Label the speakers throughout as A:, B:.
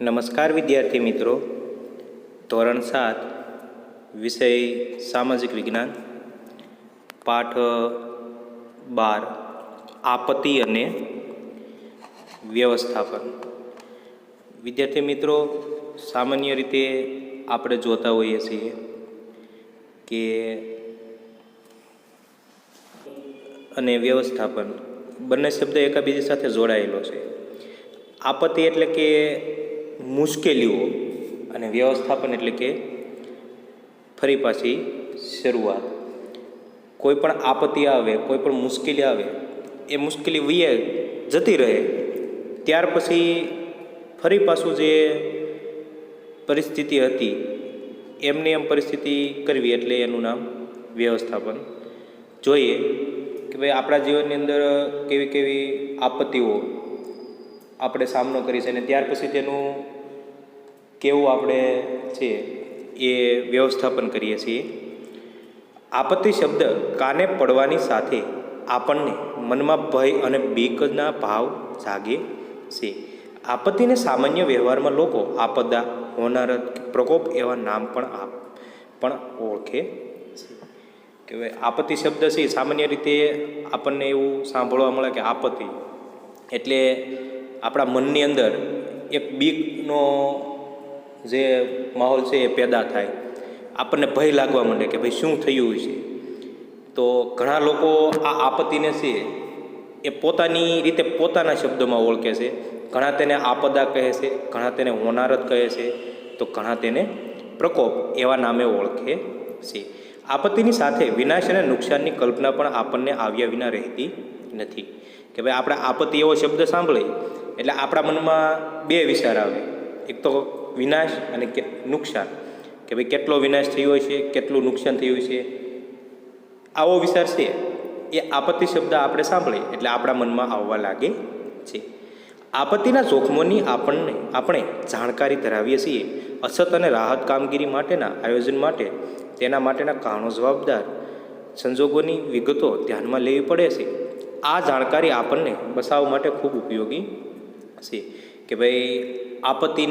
A: નમસ્કાર વિદ્યાર્થી મિત્રો, ધોરણ 7 વિષય સામાજિક વિજ્ઞાન, પાઠ 12 આપત્તિ અને વ્યવસ્થાપન. વિદ્યાર્થી મિત્રો, સામાન્ય રીતે આપણે જોતા હોઈએ છીએ કે અને વ્યવસ્થાપન બંને શબ્દ એકાબીજા સાથે જોડાયેલો છે. આપત્તિ એટલે કે મુશ્કેલીઓ અને વ્યવસ્થાપન એટલે કે ફરી પાછી શરૂઆત. કોઈ પણ આપત્તિ આવે, કોઈ પણ મુશ્કેલી આવે, એ મુશ્કેલી વયે જતી રહે, ત્યાર પછી ફરી પાછું જે પરિસ્થિતિ હતી એમની એમ પરિસ્થિતિ કરવી એટલે એનું નામ વ્યવસ્થાપન. જોઈએ કે ભાઈ આપણા જીવનની અંદર કેવી કેવી આપત્તિઓ આપણે સામનો કરી છે અને ત્યાર પછી તેનું કેવું આપણે છે એ વ્યવસ્થાપન કરીએ છીએ. આપત્તિ શબ્દ કાને પડવાની સાથે આપણને મનમાં ભય અને બીકના ભાવ જાગે છે. આપત્તિને સામાન્ય વ્યવહારમાં લોકો આપદા, હોનારત, પ્રકોપ એવા નામ પણ ઓળખે છે. કે ભાઈ આપત્તિ શબ્દ છે સામાન્ય રીતે આપણને એવું સાંભળવા મળે કે આપત્તિ એટલે આપણા મનની અંદર એક બીકનો જે માહોલ છે એ પેદા થાય, આપણને ભય લાગવા માંડે કે ભાઈ શું થયું છે. તો ઘણા લોકો આ આપત્તિને છે એ પોતાની રીતે પોતાના શબ્દોમાં ઓળખે છે. ઘણા તેને આપદા કહે છે, ઘણા તેને હોનારત કહે છે, તો ઘણા તેને પ્રકોપ એવા નામે ઓળખે છે. આપત્તિની સાથે વિનાશ અને નુકસાનની કલ્પના પણ આપણને આવ્યા વિના રહેતી નથી. કે ભાઈ આપણે આપત્તિ એવો શબ્દ સાંભળીએ એટલે આપણા મનમાં બે વિચાર આવે, એક તો વિનાશ અને નુકસાન, કે ભાઈ કેટલો વિનાશ થયો છે, કેટલું નુકસાન થયું છે. આવો વિચાર છે એ આપત્તિ શબ્દ આપણે સાંભળીએ એટલે આપણા મનમાં આવવા લાગે છે. આપત્તિના જોખમોની આપણે જાણકારી ધરાવીએ છીએ. અછત અને રાહત કામગીરી માટેના આયોજન માટે તેના માટેના કારણો, જવાબદાર સંજોગોની વિગતો ધ્યાનમાં લેવી પડે છે. આ જાણકારી આપણને બચાવવા માટે ખૂબ ઉપયોગી છે. કે ભાઈ આપત્તિ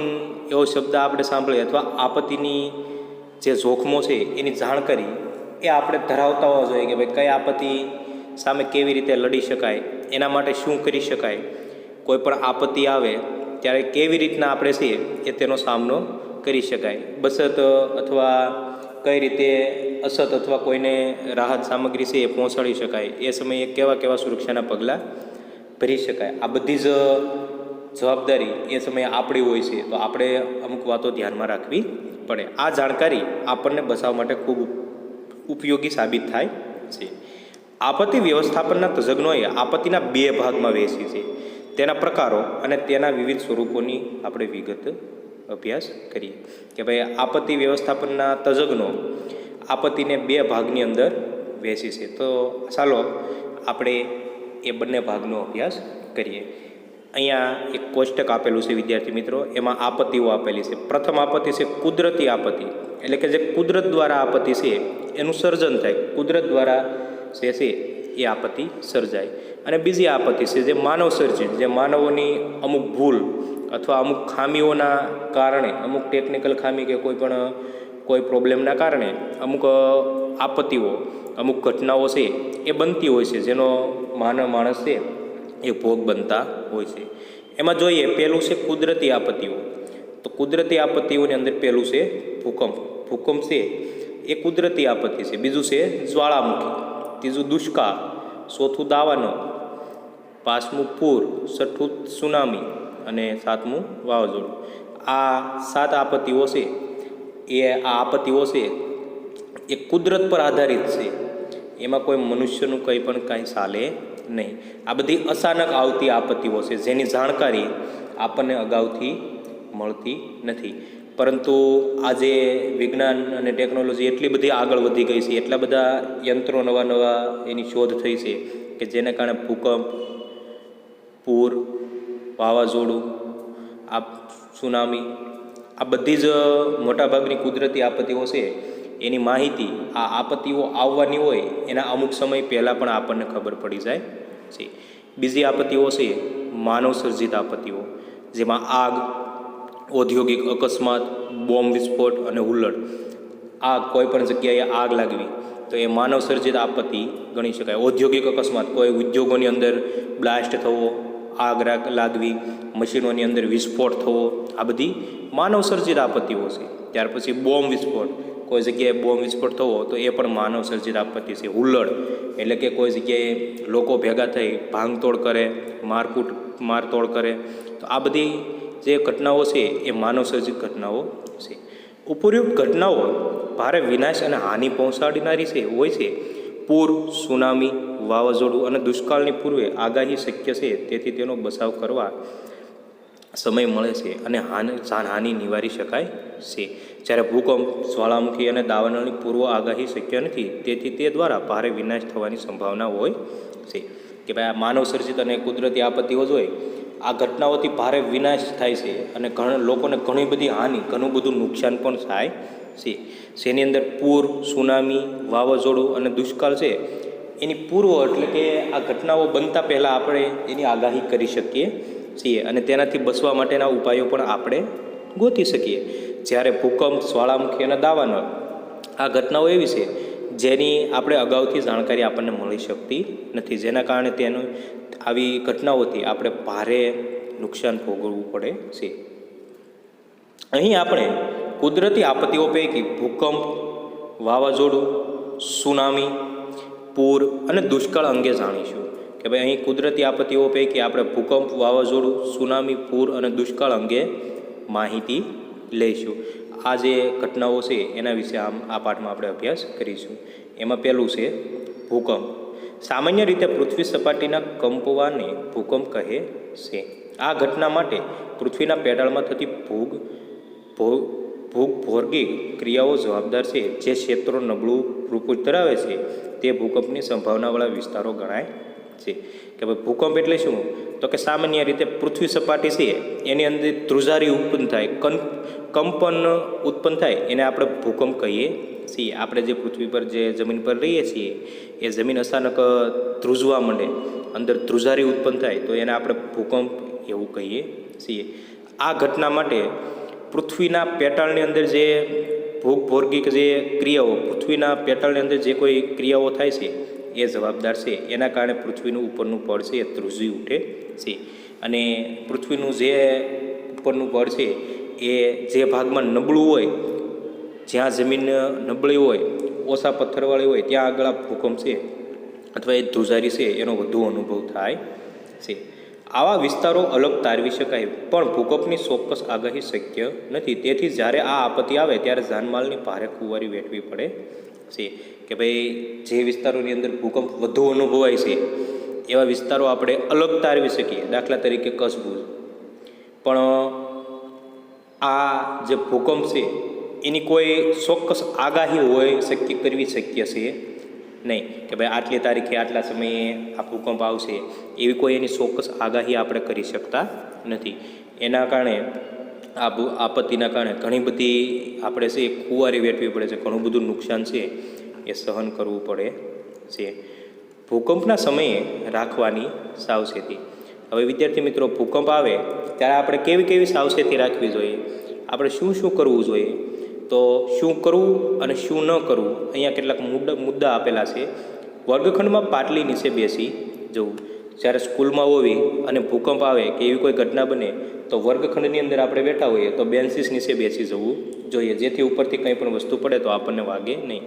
A: એવો શબ્દ આપણે સાંભળીએ અથવા આપત્તિની જે જોખમો છે એની જાણકારી એ આપણે ધરાવતા હોવા જોઈએ. કે ભાઈ કઈ આપત્તિ સામે કેવી રીતે લડી શકાય, એના માટે શું કરી શકાય. કોઈ પણ આપત્તિ આવે ત્યારે કેવી રીતના આપણે છીએ એ તેનો સામનો કરી શકાય. બચત અથવા કઈ રીતે અછત અથવા કોઈને રાહત સામગ્રી છે એ પહોંચાડી શકાય, એ સમયે કેવા સુરક્ષાના પગલાં ભરી શકાય. આ બધી જ જવાબદારી એ સમયે આપણી હોય છે, તો આપણે અમુક વાતો ધ્યાનમાં રાખવી પડે. આ જાણકારી આપણને બચાવવા માટે ખૂબ ઉપયોગી સાબિત થાય છે. આપત્તિ વ્યવસ્થાપનના તજજ્ઞોએ આપત્તિના બે ભાગમાં વહેંચી છે. તેના પ્રકારો અને તેના વિવિધ સ્વરૂપોની આપણે વિગત અભ્યાસ કરીએ. કે ભાઈ આપત્તિ વ્યવસ્થાપનના તજજ્ઞો આપત્તિને બે ભાગની અંદર વહેંચી છે. તો ચાલો આપણે એ બંને ભાગનો અભ્યાસ કરીએ. અહીંયા એક કોષ્ટક આપેલું છે વિદ્યાર્થી મિત્રો, એમાં આપત્તિઓ આપેલી છે. પ્રથમ આપત્તિ છે કુદરતી આપત્તિ, એટલે કે જે કુદરત દ્વારા આપત્તિ છે એનું સર્જન થાય, કુદરત દ્વારા જે છે એ આપત્તિ સર્જાય. અને બીજી આપત્તિ છે જે માનવ સર્જિત, જે માનવોની અમુક ભૂલ અથવા અમુક ખામીઓના કારણે, અમુક ટેકનિકલ ખામી કે કોઈ પ્રોબ્લેમના કારણે અમુક આપત્તિઓ, અમુક ઘટનાઓ છે એ બનતી હોય છે, જેનો માણસ છે એ ભોગ બનતા હોય છે. એમાં જોઈએ પહેલું છે કુદરતી આપત્તિઓ. તો કુદરતી આપત્તિઓની અંદર પહેલું છે ભૂકંપ. ભૂકંપ છે એ કુદરતી આપત્તિ છે. બીજું છે જ્વાળામુખી, ત્રીજું દુષ્કાળ, ચોથું દાવાનળ, પાંચમું પૂર, છઠ્ઠું સુનામી અને સાતમું વાવાઝોડું. આ 7 આપત્તિઓ છે એ કુદરત પર આધારિત છે. એમાં કોઈ મનુષ્યનું કંઈ ચાલે નહીં. આ બધી અચાનક આવતી આપત્તિઓ છે જેની જાણકારી આપણને અગાઉથી મળતી નથી. પરંતુ આજે વિજ્ઞાન અને ટેકનોલોજી એટલી બધી આગળ વધી ગઈ છે, એટલા બધા યંત્રો નવા એની શોધ થઈ છે કે જેને કારણે ભૂકંપ, પૂર, વાવાઝોડું, આ સુનામી, આ બધી જ મોટાભાગની કુદરતી આપત્તિઓ છે એની માહિતી આ આપત્તિઓ આવવાની હોય એના અમુક સમય પહેલાં પણ આપણને ખબર પડી જાય છે. બીજી આપત્તિઓ છે માનવ સર્જિત આપત્તિઓ, જેમાં આગ, ઔદ્યોગિક અકસ્માત, બોમ્બ વિસ્ફોટ અને હુલ્લડ. આ કોઈ પણ જગ્યાએ આગ લાગવી તો એ માનવ સર્જિત આપત્તિ ગણી શકાય. ઔદ્યોગિક અકસ્માત, કોઈ ઉદ્યોગોની અંદર બ્લાસ્ટ થવો, આગ લાગવી, મશીનોની અંદર વિસ્ફોટ થવો, આ બધી માનવ સર્જિત આપત્તિઓ છે. ત્યાર પછી બોમ્બ વિસ્ફોટ, કોઈ જગ્યાએ બોમ્બ વિસ્ફોટ થવો તો એ પણ માનવ સર્જિત આપત્તિ છે. હુલ્લડ એટલે કે કોઈ જગ્યાએ લોકો ભેગા થઈ ભાંગતોડ કરે, મારતોડ કરે, તો આ બધી જે ઘટનાઓ છે એ માનવ સર્જિત ઘટનાઓ છે. ઉપરોક્ત ઘટનાઓ ભારે વિનાશ અને હાનિ પહોંચાડનારી હોય છે. પૂર, સુનામી, વાવાઝોડું અને દુષ્કાળની પૂર્વે આગાહી શક્ય છે, તેથી તેનો બચાવ કરવા સમય મળે છે અને જાનહાનિ નિવારી શકાય છે. જ્યારે ભૂકંપ, જ્વાળામુખી અને દાવાનળની પૂર્વ આગાહી શક્ય નથી, તેથી તે દ્વારા ભારે વિનાશ થવાની સંભાવના હોય છે. કે ભાઈ આ માનવ સર્જિત અને કુદરતી આપત્તિઓ જ હોય, આ ઘટનાઓથી ભારે વિનાશ થાય છે અને ઘણા લોકોને ઘણી બધી હાનિ, ઘણું બધું નુકસાન પણ થાય છે. જેની અંદર પૂર, સુનામી, વાવાઝોડું અને દુષ્કાળ છે, એની પૂર્વ એટલે કે આ ઘટનાઓ બનતા પહેલાં આપણે એની આગાહી કરી શકીએ છીએ અને તેનાથી બચવા માટેના ઉપાયો પણ આપણે ગોતી શકીએ. જ્યારે ભૂકંપ, જ્વાળામુખી અને દાવાનળ આ ઘટનાઓ એવી છે જેની આપણે અગાઉથી જાણકારી આપણને મળી શકતી નથી, જેના કારણે આવી ઘટનાઓથી આપણે ભારે નુકસાન ભોગવવું પડે છે. અહીં આપણે કુદરતી આપત્તિઓ પૈકી ભૂકંપ, વાવાઝોડું, સુનામી, પૂર અને દુષ્કાળ અંગે જાણીશું. કે ભાઈ અહીં કુદરતી આપત્તિઓ પૈકી આપણે ભૂકંપ, વાવાઝોડું, સુનામી, પૂર અને દુષ્કાળ અંગે માહિતી લઈશું. આ જે ઘટનાઓ છે એના વિશે આ પાઠમાં આપણે અભ્યાસ કરીશું. એમાં પહેલું છે ભૂકંપ. સામાન્ય રીતે પૃથ્વી સપાટીના કંપવાને ભૂકંપ કહે છે. આ ઘટના માટે પૃથ્વીના પેટાળમાં થતી ભૂગભૌતિક ક્રિયાઓ જવાબદાર છે. જે ક્ષેત્રો નબળું રૂપ ધરાવે છે તે ભૂકંપની સંભાવનાવાળા વિસ્તારો ગણાય છે. કે ભાઈ ભૂકંપ એટલે શું? તો કે સામાન્ય રીતે પૃથ્વી સપાટી છે એની અંદર ધ્રુજારી ઉત્પન્ન થાય, કંપન ઉત્પન્ન થાય, એને આપણે ભૂકંપ કહીએ છીએ. આપણે જે પૃથ્વી પર જે જમીન પર રહીએ છીએ એ જમીન અચાનક ધ્રુજવા માંડે, અંદર ધ્રુજારી ઉત્પન્ન થાય તો એને આપણે ભૂકંપ એવું કહીએ છીએ. આ ઘટના માટે પૃથ્વીના પેટાળની અંદર જે ભૂગભૌતિક જે ક્રિયાઓ, પૃથ્વીના પેટાળની અંદર જે કોઈ ક્રિયાઓ થાય છે એ જવાબદાર છે. એના કારણે પૃથ્વીનું ઉપરનું પડ છે એ ધ્રુજી ઉઠે છે અને પૃથ્વીનું જે ઉપરનું પડ છે એ જે ભાગમાં નબળું હોય, જ્યાં જમીન નબળી હોય, ઓછા પથ્થરવાળી હોય, ત્યાં આગળ ભૂકંપ છે અથવા એ ધ્રુજારી છે એનો વધુ અનુભવ થાય છે. આવા વિસ્તારો અલગ તારવી શકાય, પણ ભૂકંપની ચોક્કસ આગાહી શક્ય નથી. તેથી જ્યારે આ આપત્તિ આવે ત્યારે જાનમાલની ભારે ખુવારી વેઠવી પડે છે. કે ભાઈ જે વિસ્તારોની અંદર ભૂકંપ વધુ અનુભવાય છે એવા વિસ્તારો આપણે અલગ તારવી શકીએ. દાખલા તરીકે કચ્છ, ભુજ. પણ આ જે ભૂકંપ છે એની કોઈ ચોક્કસ આગાહી કરવી શક્ય છે નહીં. કે ભાઈ આટલી તારીખે આટલા સમયે આ ભૂકંપ આવશે, એવી કોઈ એની ચોક્કસ આગાહી આપણે કરી શકતા નથી. એના કારણે આ આપત્તિના કારણે ઘણી બધી આપણે છે ખુવારી વેઠવી પડે છે, ઘણું બધું નુકસાન છે એ સહન કરવું પડે છે. ભૂકંપના સમયે રાખવાની સાવચેતી. હવે વિદ્યાર્થી મિત્રો, ભૂકંપ આવે ત્યારે આપણે કેવી કેવી સાવચેતી રાખવી જોઈએ, આપણે શું શું કરવું જોઈએ, તો શું કરવું અને શું ન કરવું અહીંયા કેટલાક મુદ્દા આપેલા છે. વર્ગખંડમાં પાટલી નીચે બેસી જવું. જ્યારે સ્કૂલમાં હોવી અને ભૂકંપ આવે કે એવી કોઈ ઘટના બને તો વર્ગખંડની અંદર આપણે બેઠા હોઈએ તો બેન્ચીસ નીચે બેસી જવું જોઈએ, જેથી ઉપરથી કંઈ પણ વસ્તુ પડે તો આપણને વાગે નહીં.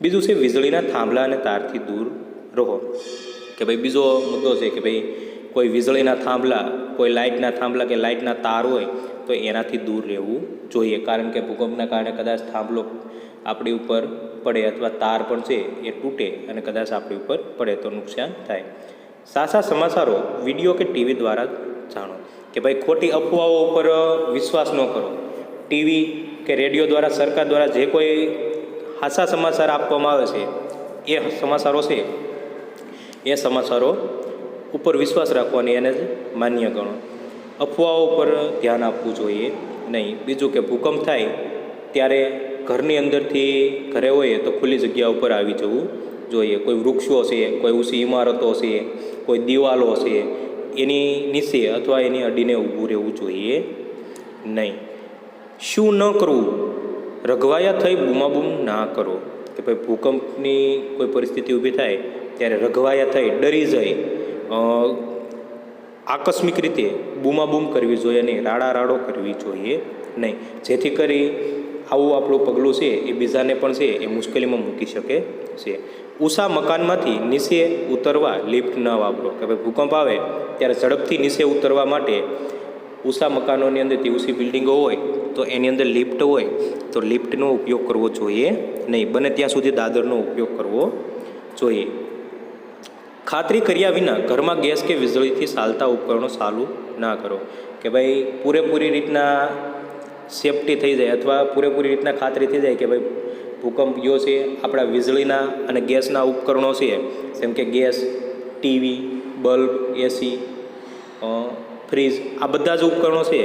A: બીજું છે વીજળીના થાંભલા અને તારથી દૂર રહો. કે ભાઈ બીજો મુદ્દો છે કે ભાઈ કોઈ વીજળીના થાંભલા, કોઈ લાઇટના થાંભલા કે લાઇટના તાર હોય તો એનાથી દૂર રહેવું જોઈએ, કારણ કે ભૂકંપના કારણે કદાચ થાંભલો આપણી ઉપર પડે અથવા તાર પણ છે એ તૂટે અને કદાચ આપણી ઉપર પડે તો નુકસાન થાય. સાચા સમાચારો વિડીયો કે ટીવી દ્વારા જાણો. કે ભાઈ ખોટી અફવાઓ ઉપર વિશ્વાસ ન કરો. ટીવી કે રેડિયો દ્વારા, સરકાર દ્વારા જે કોઈ સાચા સમાચાર આપવામાં આવે છે એ સમાચારો છે એ સમાચારો ઉપર વિશ્વાસ રાખવાની એને જ માન્ય ગણો. અફવાઓ પર ધ્યાન આપવું જોઈએ નહીં. બીજું કે ભૂકંપ થાય ત્યારે ઘરની અંદરથી ઘરે હોય તો ખુલ્લી જગ્યા ઉપર આવી જવું જોઈએ. કોઈ વૃક્ષો છે, કોઈ ઊંચી ઇમારતો છે, કોઈ દિવાલો છે, એની નીચે અથવા એની અડીને ઊભું રહેવું જોઈએ નહીં. શું ન કરવું? રઘવાયા થઈ બૂમાબૂમ ના કરો. કે ભાઈ ભૂકંપની કોઈ પરિસ્થિતિ ઊભી થાય ત્યારે રઘવાયા થઈ ડરી જઈ આકસ્મિક રીતે બૂમાબૂમ કરવી જોઈએ નહીં, રાડો કરવી જોઈએ નહીં, જેથી કરી આવું આપણું પગલું છે એ બીજાને પણ છે એ મુશ્કેલીમાં મૂકી શકે છે. ઊંચા મકાનમાંથી નીચે ઉતરવા લિફ્ટ ન વાપરો. કે ભાઈ ભૂકંપ આવે ત્યારે ઝડપથી નીચે ઉતરવા માટે ઊંચા મકાનોની અંદરથી ઊંચી બિલ્ડિંગો હોય તો એની અંદર લિફ્ટ હોય તો લિફ્ટનો ઉપયોગ કરવો જોઈએ નહીં. બને ત્યાં સુધી દાદરનો ઉપયોગ કરવો જોઈએ. ખાતરી કર્યા વિના ઘરમાં ગેસ કે વીજળીથી ચાલતા ઉપકરણો ચાલુ ના કરો. કે ભાઈ પૂરેપૂરી રીતના સેફટી થઈ જાય અથવા પૂરેપૂરી રીતના ખાતરી થઈ જાય કે ભાઈ ભૂકંપ ગયો છે, આપણા વીજળીના અને ગેસના ઉપકરણો છે જેમ કે ગેસ, ટીવી, બલ્બ, એસી, ફ્રીજ, આ બધા જ ઉપકરણો છે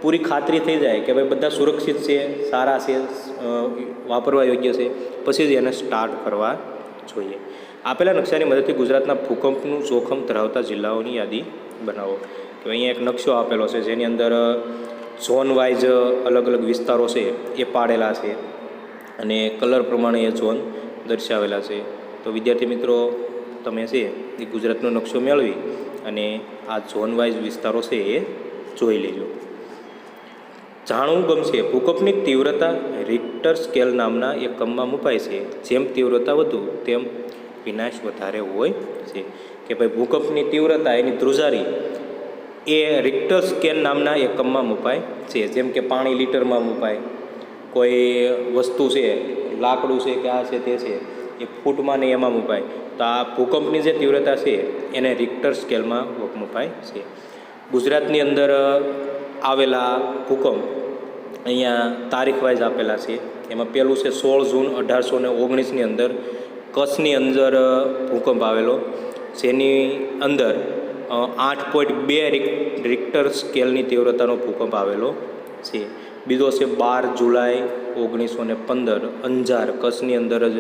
A: પૂરી ખાતરી થઈ જાય કે ભાઈ બધા સુરક્ષિત છે, સારા છે, વાપરવા યોગ્ય છે, પછી જ એને સ્ટાર્ટ કરવા જોઈએ. આપેલા નકશાની મદદથી ગુજરાતના ભૂકંપનું જોખમ ધરાવતા જિલ્લાઓની યાદી બનાવો. તો અહીંયા એક નકશો આપેલો છે જેની અંદર ઝોન વાઇઝ અલગ અલગ વિસ્તારો છે એ પાડેલા છે અને કલર પ્રમાણે એ ઝોન દર્શાવેલા છે. તો વિદ્યાર્થી મિત્રો તમે છે એ ગુજરાતનો નકશો મેળવી અને આ ઝોન વાઇઝ વિસ્તારો છે એ જોઈ લેજો. જાણવું ગમશે ભૂકંપની તીવ્રતા રિક્ટર સ્કેલ નામના એકમમાં મુપાય છે. જેમ તીવ્રતા વધુ તેમ વિનાશ વધારે હોય છે. કે ભાઈ ભૂકંપની તીવ્રતા એની ધ્રુજારી એ રિક્ટર સ્કેલ નામના એકમમાં મુપાય છે. જેમ કે પાણી લીટરમાં મુપાય, કોઈ વસ્તુ છે લાકડું છે કે આ છે તે છે એ ફૂટમાં ને એમાં મુપાય. તો આ ભૂકંપની જે તીવ્રતા છે એને રિક્ટર સ્કેલમાં મુપાય છે. ગુજરાતની અંદર આવેલા ભૂકંપ અહીંયા તારીખ વાઇઝ આપેલા છે. એમાં પહેલું છે 16 જૂન 1819ની અંદર કચ્છની અંદર ભૂકંપ આવેલો, જેની અંદર 8.2 રિક્ટર સ્કેલની તીવ્રતાનો ભૂકંપ આવેલો છે. બીજો છે 12 જુલાઈ 1915 અંજાર કચ્છની અંદર જ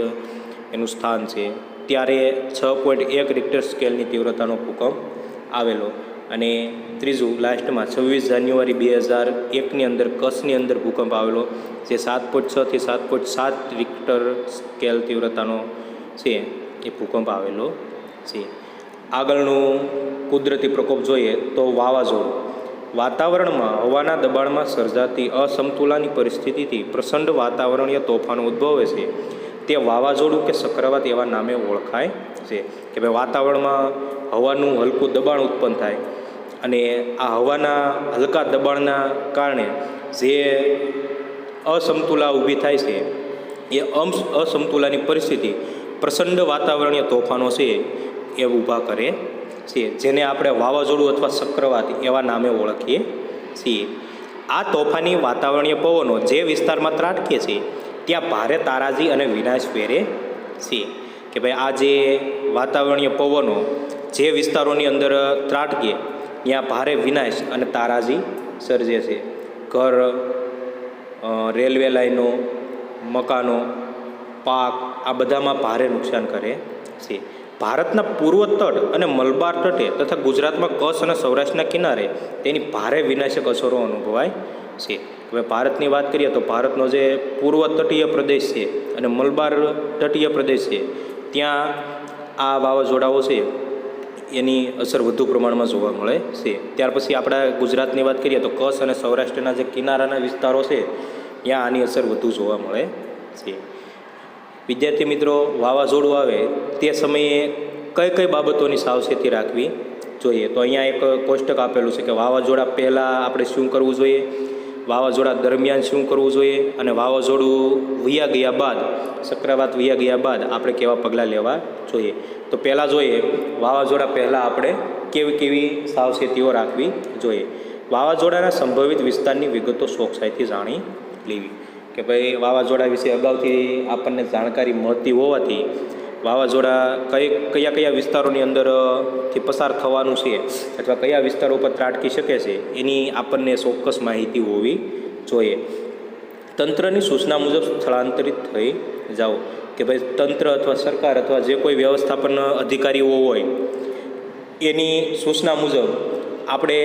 A: એનું સ્થાન છે, ત્યારે 6.1 રિક્ટર સ્કેલની તીવ્રતાનો ભૂકંપ આવેલો. અને ત્રીજું લાસ્ટમાં 26 જાન્યુઆરી 2001ની અંદર કચ્છની અંદર ભૂકંપ આવેલો, જે 7.6 થી 7.7 રિક્ટર સ્કેલ તીવ્રતાનો છે એ ભૂકંપ આવેલો છે. આગળનું કુદરતી પ્રકોપ જોઈએ તો વાવાઝોડું. વાતાવરણમાં હવાના દબાણમાં સર્જાતી અસમતુલાની પરિસ્થિતિથી પ્રચંડ વાતાવરણીય તોફાનો ઉદ્ભવે છે. તે વાવાઝોડું કે ચક્રવાત એવા નામે ઓળખાય છે. કે ભાઈ વાતાવરણમાં હવાનું હલકું દબાણ ઉત્પન્ન થાય અને આ હવાના હલકા દબાણના કારણે જે અસમતુલા ઊભી થાય છે એ અસમતુલાની પરિસ્થિતિ પ્રચંડ વાતાવરણીય તોફાનો છે એ ઊભા કરે છે, જેને આપણે વાવાઝોડું અથવા ચક્રવાત એવા નામે ઓળખીએ છીએ. આ તોફાની વાતાવરણીય પવનો જે વિસ્તારમાં ત્રાટકે છે ત્યાં ભારે તારાજી અને વિનાશ ફેરે છે. કે ભાઈ આ જે વાતાવરણીય પવનો જે વિસ્તારોની અંદર ત્રાટકે ત્યાં ભારે વિનાશ અને તારાજી સર્જે છે. ઘર, રેલવે લાઈનો, મકાનો, પાક, આ બધામાં ભારે નુકસાન કરે છે. ભારતના પૂર્વ તટ અને મલબાર તટે તથા ગુજરાતમાં કચ્છ અને સૌરાષ્ટ્રના કિનારે તેની ભારે વિનાશક અસરો અનુભવાય છે. હવે ભારતની વાત કરીએ તો ભારતનો જે પૂર્વ તટીય પ્રદેશ છે અને મલબાર તટીય પ્રદેશ છે ત્યાં આ વાવાઝોડાઓ છે એની અસર વધુ પ્રમાણમાં જોવા મળે છે. ત્યાર પછી આપણા ગુજરાતની વાત કરીએ તો કચ્છ અને સૌરાષ્ટ્રના જે કિનારાના વિસ્તારો છે ત્યાં આની અસર વધુ જોવા મળે છે. વિદ્યાર્થી મિત્રો, વાવાઝોડું આવે તે સમયે કઈ કઈ બાબતોની સાવચેતી રાખવી જોઈએ? તો અહીંયા એક કોષ્ટક આપેલું છે કે વાવાઝોડા પહેલાં આપણે શું કરવું જોઈએ, વાવાઝોડા દરમિયાન શું કરવું જોઈએ અને વાવાઝોડું વયા ગયા બાદ, ચક્રવાત વયા ગયા બાદ આપણે કેવા પગલાં લેવા જોઈએ. તો પહેલાં જોઈએ વાવાઝોડા પહેલાં આપણે કેવી કેવી સાવચેતીઓ રાખવી જોઈએ. વાવાઝોડાના સંભવિત વિસ્તારની વિગતો ચોકસાઈથી જાણી લેવી. કે ભાઈ વાવાઝોડા વિશે અગાઉથી આપણને જાણકારી મળતી હોવાથી વાવાઝોડા કયા કયા વિસ્તારોની અંદરથી પસાર થવાનું છે અથવા કયા વિસ્તારો પર ત્રાટકી શકે છે એની આપણને ચોક્કસ માહિતી હોવી જોઈએ. તંત્રની સૂચના મુજબ સ્થળાંતરિત થઈ જાઓ. કે ભાઈ તંત્ર અથવા સરકાર અથવા જે કોઈ વ્યવસ્થાપન અધિકારીઓ હોય એની સૂચના મુજબ આપણે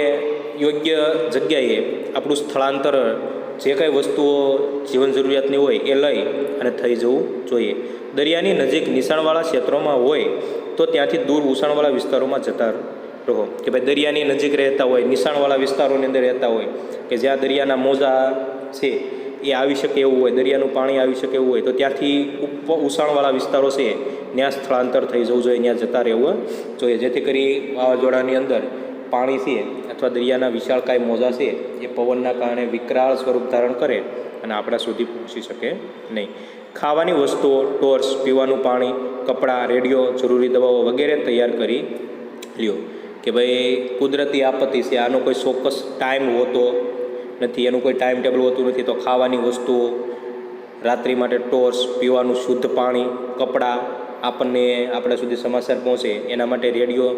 A: યોગ્ય જગ્યાએ આપણું સ્થળાંતર જે કંઈ વસ્તુઓ જીવન જરૂરિયાતની હોય એ લઈ અને થઈ જવું જોઈએ. દરિયાની નજીક નીચાણવાળા ક્ષેત્રોમાં હોય તો ત્યાંથી દૂર ઉંચાણવાળા વિસ્તારોમાં જતા રહો. કે ભાઈ દરિયાની નજીક રહેતા હોય, નીચાણવાળા વિસ્તારોની અંદર રહેતા હોય કે જ્યાં દરિયાના મોજા છે એ આવી શકે એવું હોય, દરિયાનું પાણી આવી શકે એવું હોય, તો ત્યાંથી ઉંચાણવાળા વિસ્તારો છે ત્યાં સ્થળાંતર થઈ જવું જોઈએ, ત્યાં જતા રહેવું જોઈએ, જેથી કરી વાવાઝોડાની અંદર પાણી છે અથવા દરિયાના વિશાળકાય મોજા છે એ પવનના કારણે વિકરાળ સ્વરૂપ ધારણ કરે અને આપણા સુધી પહોંચી શકે નહીં. ખાવાની વસ્તુઓ, ટોર્ચ, પીવાનું પાણી, કપડાં, રેડિયો, જરૂરી દવાઓ વગેરે તૈયાર કરી લ્યો. કે ભાઈ કુદરતી આપત્તિ છે, આનો કોઈ ચોક્કસ ટાઈમ હોતો નથી, એનું કોઈ ટાઈમ ટેબલ હોતું નથી, તો ખાવાની વસ્તુઓ, રાત્રિ માટે ટોર્ચ, પીવાનું શુદ્ધ પાણી, કપડાં, આપણને આપણા સુધી સમાચાર પહોંચે એના માટે રેડિયો,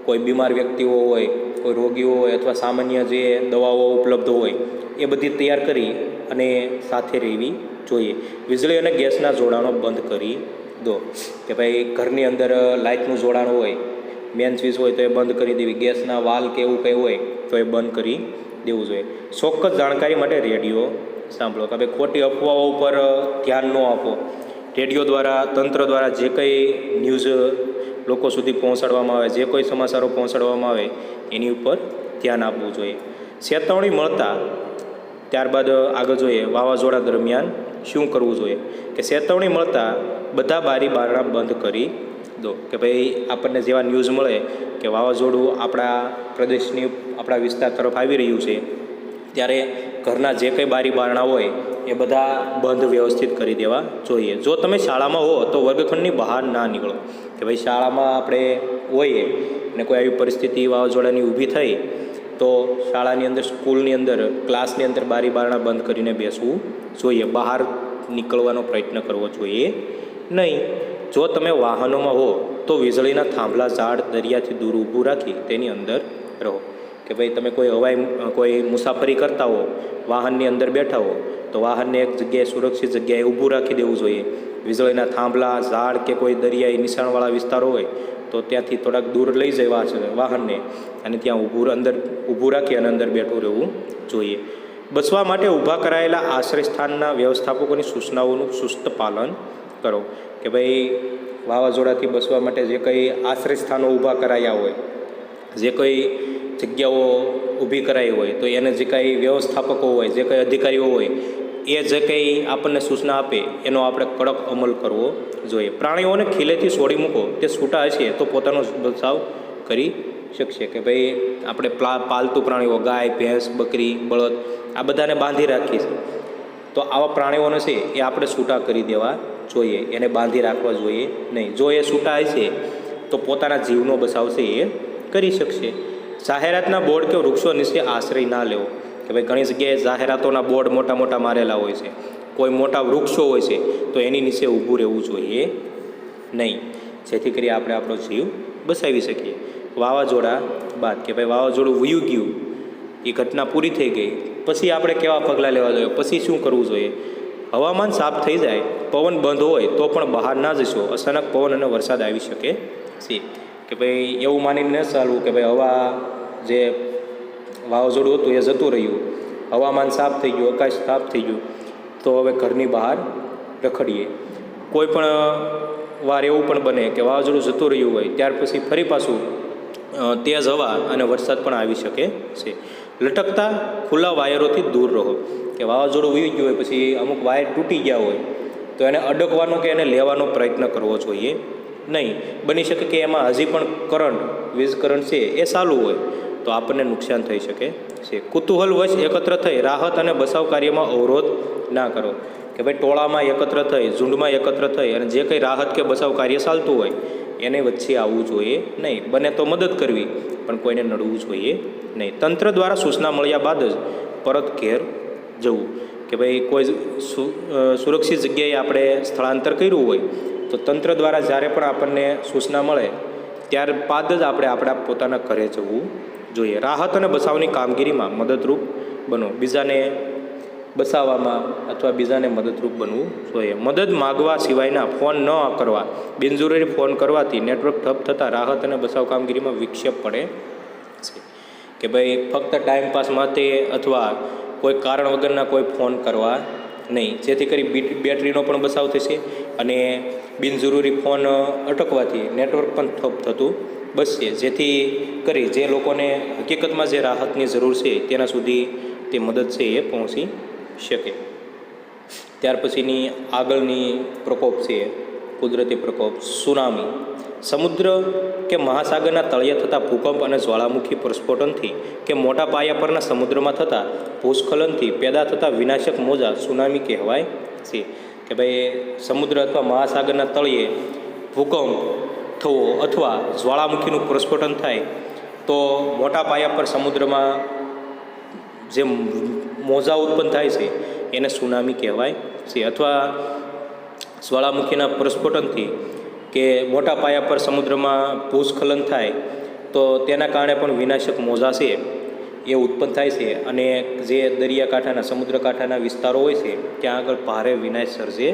A: કોઈ બીમાર વ્યક્તિઓ હોય, કોઈ રોગીઓ હોય અથવા સામાન્ય જે દવાઓ ઉપલબ્ધ હોય એ બધી તૈયાર કરી અને સાથે રહેવી જોઈએ. વીજળી અને ગેસના જોડાણો બંધ કરી દો. કે ભાઈ ઘરની અંદર લાઇટનું જોડાણ હોય, મેન સ્વિચ હોય તો એ બંધ કરી દેવી, ગેસના વાલ કે એવું કંઈ હોય તો એ બંધ કરી દેવું જોઈએ. ચોક્કસ જાણકારી માટે રેડિયો સાંભળો. કે ભાઈ ખોટી અફવાઓ ઉપર ધ્યાન ન આપો. રેડિયો દ્વારા, તંત્ર દ્વારા જે કંઈ ન્યૂઝ લોકો સુધી પહોંચાડવામાં આવે, જે કોઈ સમાચારો પહોંચાડવામાં આવે એની ઉપર ધ્યાન આપવું જોઈએ. ચેતવણી મળતા ત્યારબાદ આગળ જોઈએ વાવાઝોડા દરમિયાન શું કરવું જોઈએ. કે ચેતવણી મળતા બધા બારી બારણા બંધ કરી દો. કે ભાઈ આપણને જેવા ન્યૂઝ મળે કે વાવાઝોડું આપણા પ્રદેશની, આપણા વિસ્તાર તરફ આવી રહ્યું છે, ત્યારે ઘરના જે કંઈ બારી બારણા હોય એ બધા બંધ વ્યવસ્થિત કરી દેવા જોઈએ. જો તમે શાળામાં હો તો વર્ગખંડની બહાર ના નીકળો. કે ભાઈ શાળામાં આપણે હોઈએ અને કોઈ આવી પરિસ્થિતિ વાવાઝોડાની ઊભી થઈ તો શાળાની અંદર, સ્કૂલની અંદર, ક્લાસની અંદર બારી બારણા બંધ કરીને બેસવું જોઈએ. બહાર નીકળવાનો પ્રયત્ન કરવો જોઈએ નહીં. જો તમે વાહનોમાં હો તો વીજળીના થાંભલા, ઝાડ, દરિયાથી દૂર ઊભું રાખી તેની અંદર રહો. કે ભાઈ તમે કોઈ મુસાફરી કરતા હો, વાહનની અંદર બેઠા હો તો વાહનને એક જગ્યાએ, સુરક્ષિત જગ્યાએ ઊભું રાખી દેવું જોઈએ. વીજળીના થાંભલા, ઝાડ કે કોઈ દરિયાઈ નિશાણવાળા વિસ્તારો હોય તો ત્યાંથી થોડાક દૂર લઈ જાય વાહનને અને ત્યાં ઊભું રાખી અને અંદર બેઠું રહેવું જોઈએ. બચવા માટે ઊભા કરાયેલા આશ્રયસ્થાનના વ્યવસ્થાપકોની સૂચનાઓનું ચુસ્ત પાલન કરો. કે ભાઈ વાવાઝોડાથી બચવા માટે જે કંઈ આશ્રયસ્થાનો ઊભા કરાયા હોય, જે કંઈ જગ્યાઓ ઊભી કરાઈ હોય તો એને જે કાંઈ વ્યવસ્થાપકો હોય, જે કંઈ અધિકારીઓ હોય એ જે કંઈ આપણને સૂચના આપે એનો આપણે કડક અમલ કરવો જોઈએ. પ્રાણીઓને ખીલેથી છોડી મૂકો, તે છૂટા હશે તો પોતાનો બચાવ કરી શકશે. કે ભાઈ આપણે પાલતુ પ્રાણીઓ, ગાય, ભેંસ, બકરી, બળદ, આ બધાને બાંધી રાખીએ છીએ તો આવા પ્રાણીઓને છે એ આપણે છૂટા કરી દેવા જોઈએ, એને બાંધી રાખવા જોઈએ નહીં. જો એ છૂટા હશે તો પોતાના જીવનો બચાવ છે એ કરી શકશે. જાહેરાતના બોર્ડ કે વૃક્ષો નીચે આશ્રય ના લેવો. કે ભાઈ ઘણી જગ્યાએ જાહેરાતોના બોર્ડ મોટા મોટા મારેલા હોય છે, કોઈ મોટા વૃક્ષો હોય છે તો એની નીચે ઊભું રહેવું જોઈએ નહીં, જેથી કરી આપણે આપણો જીવ બચાવી શકીએ. વાવાઝોડા બાદ, કે ભાઈ વાવાઝોડું વયું ગયું, એ ઘટના પૂરી થઈ ગઈ, પછી આપણે કેવા પગલાં લેવા જોઈએ, પછી શું કરવું જોઈએ. હવામાન સાફ થઈ જાય, પવન બંધ હોય તો પણ બહાર ના જશો. અચાનક પવન અને વરસાદ આવી શકે છે. કે ભાઈ એવું માનીને ન ચાલવું કે ભાઈ હવા જે વાવાઝોડું હતું એ જતું રહ્યું, હવામાન સાફ થઈ ગયું, આકાશ સાફ થઈ ગયું તો હવે ઘરની બહાર રખડીએ. કોઈ પણ વાર એવું પણ બને કે વાવાઝોડું જતું રહ્યું હોય ત્યાર પછી ફરી પાછું તેજ હવા અને વરસાદ પણ આવી શકે છે. લટકતા ખુલ્લા વાયરોથી દૂર રહો. કે વાવાઝોડું વહી ગયું હોય પછી અમુક વાયર તૂટી ગયા હોય તો એને અડકવાનો કે એને લેવાનો પ્રયત્ન કરવો જોઈએ નહીં. બની શકે કે એમાં હજી પણ વીજ કરંટ છે એ ચાલુ હોય તો આપણને નુકસાન થઈ શકે છે. કુતૂહલવશ એકત્ર થઈ રાહત અને બચાવ કાર્યમાં અવરોધ ના કરો. કે ભાઈ ટોળામાં એકત્ર થઈ, ઝુંડમાં એકત્ર થઈ અને જે કંઈ રાહત કે બચાવ કાર્ય ચાલતું હોય એને વચ્ચે આવવું જોઈએ નહીં. બને તો મદદ કરવી પણ કોઈને નડવું જોઈએ નહીં. તંત્ર દ્વારા સૂચના મળ્યા બાદ જ પરત ઘેર જવું. કે ભાઈ કોઈ સુરક્ષિત જગ્યાએ આપણે સ્થળાંતર કર્યું હોય તો તંત્ર દ્વારા જ્યારે પણ આપણને સૂચના મળે ત્યારબાદ જ આપણે આપણા પોતાના ઘરે જવું જોઈએ. રાહત અને બચાવની કામગીરીમાં મદદરૂપ બનો. બીજાને બચાવવામાં અથવા બીજાને મદદરૂપ બનવું જોઈએ. મદદ માગવા સિવાયના ફોન ન કરવા. બિનજરૂરી ફોન કરવાથી નેટવર્ક ઠપ થતાં રાહત અને બચાવ કામગીરીમાં વિક્ષેપ પડે છે. કે ભાઈ ફક્ત ટાઈમપાસ માટે અથવા કોઈ કારણ વગરના કોઈ ફોન કરવા નહીં, જેથી કરી બેટરીનો પણ બચાવ થશે અને બિનજરૂરી ફોન અટકવાથી નેટવર્ક પણ ઠપ થતું બચશે, જેથી કરી જે લોકોને હકીકતમાં જે રાહતની જરૂર છે તેના સુધી તે મદદ છે એ પહોંચી શકે. ત્યાર પછીની આગળની પ્રકોપ છે કુદરતી પ્રકોપ સુનામી. સમુદ્ર કે મહાસાગરના તળિયે થતા ભૂકંપ અને જ્વાળામુખી પ્રસ્ફોટનથી કે મોટા પાયા પરના સમુદ્રમાં થતા ભૂસ્ખલનથી પેદા થતા વિનાશક મોજા સુનામી કહેવાય છે. કે ભાઈ સમુદ્ર અથવા મહાસાગરના તળિયે ભૂકંપ થવો અથવા જ્વાળામુખીનું પ્રસ્ફોટન થાય તો મોટા પાયા પર સમુદ્રમાં જે મોજા ઉત્પન્ન થાય છે એને સુનામી કહેવાય છે. અથવા જ્વાળામુખીના પ્રસ્ફોટનથી કે મોટા પાયા પર સમુદ્રમાં ભૂસ્ખલન થાય તો તેના કારણે પણ વિનાશક મોજા છે એ ઉત્પન્ન થાય છે અને જે દરિયાકાંઠાના સમુદ્રકાંઠાના વિસ્તારો હોય છે ત્યાં આગળ ભારે વિનાશ સર્જે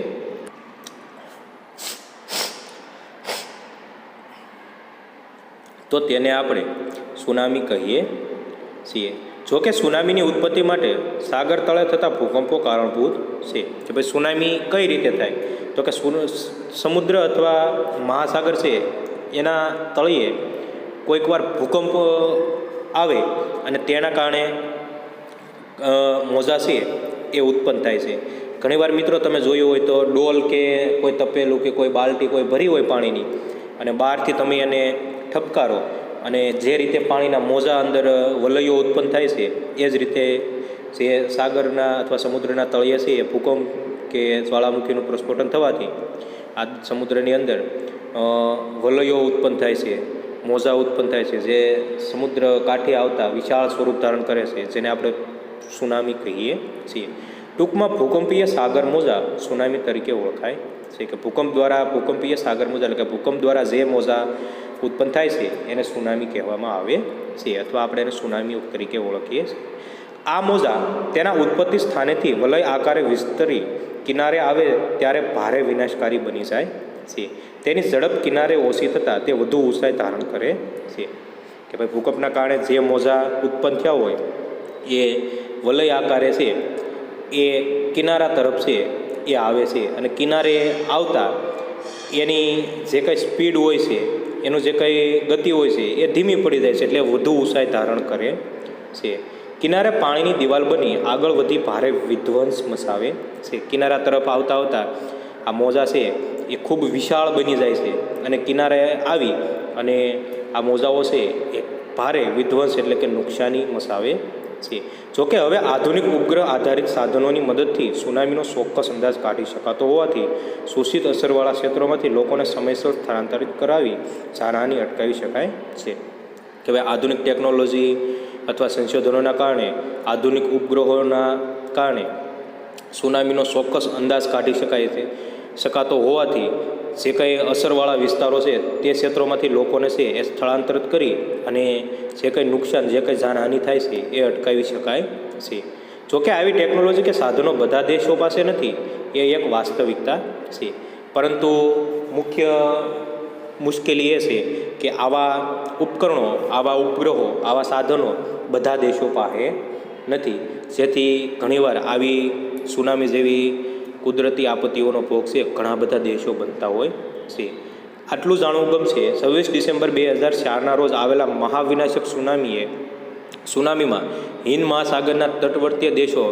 A: તો તેને આપણે સુનામી કહીએ છીએ. જોકે સુનામીની ઉત્પત્તિ માટે સાગર તળે થતા ભૂકંપો કારણભૂત છે. કે ભાઈ સુનામી કઈ રીતે થાય તો કે સમુદ્ર અથવા મહાસાગર છે એના તળિયે કોઈક વાર ભૂકંપ આવે અને તેના કારણે મોજા છે એ ઉત્પન્ન થાય છે. ઘણીવાર મિત્રો તમે જોયું હોય તો ડોલ કે કોઈ તપેલું કે કોઈ બાલટી કોઈ ભરી હોય પાણીની અને બહારથી તમે એને ઠપકારો અને જે રીતે પાણીના મોજા અંદર વલયો ઉત્પન્ન થાય છે એ જ રીતે જે સાગરના અથવા સમુદ્રના તળિયે છે એ ભૂકંપ કે જ્વાળામુખીનું પ્રસ્ફોટન થવાથી આ સમુદ્રની અંદર વલયો ઉત્પન્ન થાય છે, મોજા ઉત્પન્ન થાય છે, જે સમુદ્ર કાંઠે આવતા વિશાળ સ્વરૂપ ધારણ કરે છે, જેને આપણે સુનામી કહીએ છીએ. ટૂંકમાં ભૂકંપીય સાગર મોજા સુનામી તરીકે ઓળખાય છે. કે ભૂકંપીય સાગર મોજા એટલે કે ભૂકંપ દ્વારા જે મોજા ઉત્પન્ન થાય છે એને સુનામી કહેવામાં આવે છે અથવા આપણે એને સુનામી તરીકે ઓળખીએ છીએ. આ મોજા તેના ઉત્પત્તિ સ્થાનેથી વલય આકારે વિસ્તરી કિનારે આવે ત્યારે ભારે વિનાશકારી બની જાય છે. તેની ઝડપ કિનારે ઓછી થતાં તે વધુ ઊંચાઈ ધારણ કરે છે. કે ભાઈ ભૂકંપના કારણે જે મોજા ઉત્પન્ન થયા હોય એ વલય આકારે છે એ કિનારા તરફ છે એ આવે છે અને કિનારે આવતા એની જે કંઈ સ્પીડ હોય છે એનું જે કંઈ ગતિ હોય છે એ ધીમી પડી જાય છે, એટલે વધુ ઊંચાઈ ધારણ કરે છે. કિનારે પાણીની દિવાલ બની આગળ વધી ભારે વિધ્વંસ મચાવે છે. કિનારા તરફ આવતા આવતા આ મોજા છે એ ખૂબ વિશાળ બની જાય છે અને કિનારે આવી અને આ મોજાઓ છે એ ભારે વિધ્વંસ એટલે કે નુકસાની મચાવે છે. જોકે હવે આધુનિક ઉપગ્રહ આધારિત સાધનોની મદદથી સુનામીનો ચોક્કસ અંદાજ કાઢી શકાતો હોવાથી સૂચિત અસરવાળા ક્ષેત્રોમાંથી લોકોને સમયસર સ્થળાંતરિત કરાવી જાનહાનિ અટકાવી શકાય છે. કે ભાઈ આધુનિક ટેકનોલોજી અથવા સંશોધનોના કારણે આધુનિક ઉપગ્રહોના કારણે સુનામીનો ચોક્કસ અંદાજ કાઢી શકાતો હોવાથી જે કંઈ અસરવાળા વિસ્તારો છે તે ક્ષેત્રોમાંથી લોકોને છે એ સ્થળાંતરિત કરી અને જે કંઈ નુકસાન જે કંઈ જાનહાનિ થાય છે એ અટકાવી શકાય છે. જોકે આવી ટેકનોલોજી કે સાધનો બધા દેશો પાસે નથી એ એક વાસ્તવિકતા છે, પરંતુ મુખ્ય મુશ્કેલી એ છે કે આવા ઉપકરણો, આવા ઉપગ્રહો, આવા સાધનો બધા દેશો પાસે નથી, જેથી ઘણીવાર આવી સુનામી જેવી કુદરતી આપત્તિઓનો ભોગ છે ઘણા બધા દેશો બનતા હોય છે. આટલું જાણવું ગમશે. 26 ડિસેમ્બર 2004ના રોજ આવેલા મહાવિનાશક સુનામીમાં હિન્દ મહાસાગરના તટવર્તીય દેશો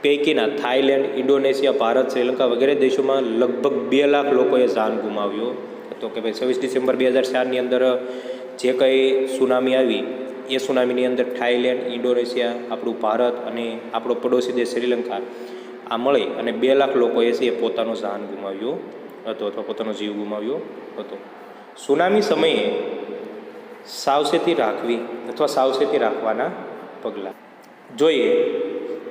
A: પૈકીના થાઈલેન્ડ, ઇન્ડોનેશિયા, ભારત, શ્રીલંકા વગેરે દેશોમાં લગભગ 2 લાખ લોકોએ જાન ગુમાવ્યો હતો. કે ભાઈ 26 ડિસેમ્બર 2004ની અંદર જે કંઈ સુનામી આવી એ સુનામીની અંદર થાઈલેન્ડ, ઇન્ડોનેશિયા, આપણું ભારત અને આપણો પડોશી દેશ શ્રીલંકા આ મળી અને 2 લાખ લોકોએ છે એ પોતાનો જાન ગુમાવ્યો હતો અથવા પોતાનો જીવ ગુમાવ્યો હતો. સુનામી સમયે સાવચેતી રાખવી અથવા સાવચેતી રાખવાના પગલાં જોઈએ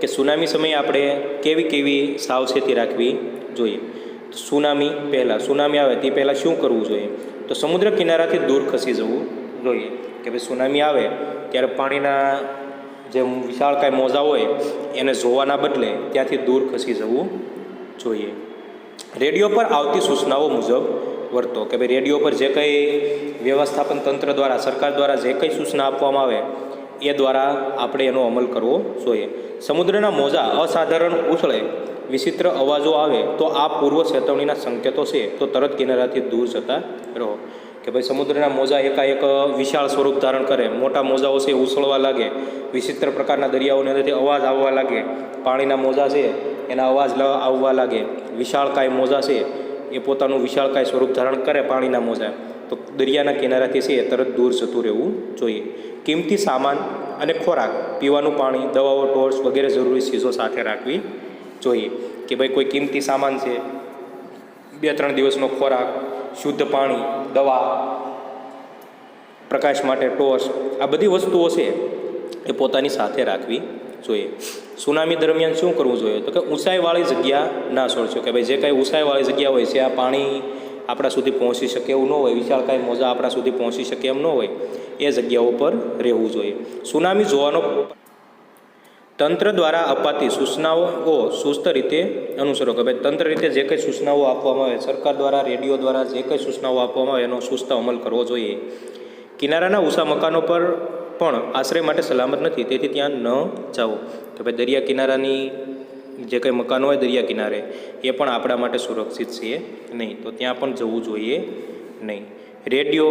A: કે સુનામી સમયે આપણે કેવી સાવચેતી રાખવી જોઈએ. સુનામી આવે તે પહેલાં શું કરવું જોઈએ? તો સમુદ્ર કિનારાથી દૂર ખસી જવું જોઈએ. કે ભાઈ સુનામી આવે ત્યારે પાણીના જે વિશાળ કાંઈ મોજા હોય એને જોવાના બદલે ત્યાંથી દૂર ખસી જવું જોઈએ. રેડિયો પર આવતી સૂચનાઓ મુજબ વર્તો. કે ભાઈ રેડિયો પર જે કંઈ વ્યવસ્થાપન તંત્ર દ્વારા, સરકાર દ્વારા જે કંઈ સૂચના આપવામાં આવે એ દ્વારા આપણે એનો અમલ કરવો જોઈએ. સમુદ્રના મોજા અસાધારણ ઉછળે, વિચિત્ર અવાજો આવે તો આ પૂર્વ ચેતવણીના સંકેતો છે, તો તરત કિનારાથી દૂર જતા રહો. કે ભાઈ સમુદ્રના મોજા એકાએક વિશાળ સ્વરૂપ ધારણ કરે, મોટા મોજાઓ છે ઉછળવા લાગે, વિચિત્ર પ્રકારના દરિયાઓની અંદરથી અવાજ આવવા લાગે, પાણીના મોજા છે એના અવાજ આવવા લાગે, વિશાળકાય મોજા છે એ પોતાનું વિશાળકાય સ્વરૂપ ધારણ કરે પાણીના મોજા, તો દરિયાના કિનારાથી છે એ તરત દૂર જતું રહેવું જોઈએ. કિંમતી સામાન અને ખોરાક, પીવાનું પાણી, દવાઓ, ટોર્ચ વગેરે જરૂરી ચીજો સાથે રાખવી જોઈએ. કે ભાઈ કોઈ કિંમતી સામાન છે, 2-3 દિવસનો ખોરાક, શુદ્ધ પાણી, દવા, પ્રકાશ માટે ટોર્ચ, આ બધી વસ્તુઓ છે એ પોતાની સાથે રાખવી જોઈએ. સુનામી દરમિયાન શું કરવું જોઈએ? તો કે ઊંચાઈવાળી જગ્યા ના છોડશો. કે ભાઈ જે કાંઈ ઊંચાઈવાળી જગ્યા હોય છે, આ પાણી આપણા સુધી પહોંચી શકે એવું ન હોય, વિશાળ કાંઈ મોજા આપણા સુધી પહોંચી શકે એમ ન હોય, એ જગ્યાઓ પર રહેવું જોઈએ. સુનામી જોવાનો તંત્ર દ્વારા અપાતી સૂચનાઓ સુસ્ત રીતે અનુસરો. કે ભાઈ તંત્ર રીતે જે કંઈ સૂચનાઓ આપવામાં આવે, સરકાર દ્વારા, રેડિયો દ્વારા જે કંઈ સૂચનાઓ આપવામાં આવે એનો સુસ્ત અમલ કરવો જોઈએ. કિનારાના ઊંચા મકાનો પર પણ આશ્રય માટે સલામત નથી, તેથી ત્યાં ન જાઓ. કે ભાઈ દરિયા કિનારાની જે કંઈ મકાનો હોય દરિયા કિનારે, એ પણ આપણા માટે સુરક્ષિત છે નહીં, તો ત્યાં પણ જવું જોઈએ નહીં. રેડિયો,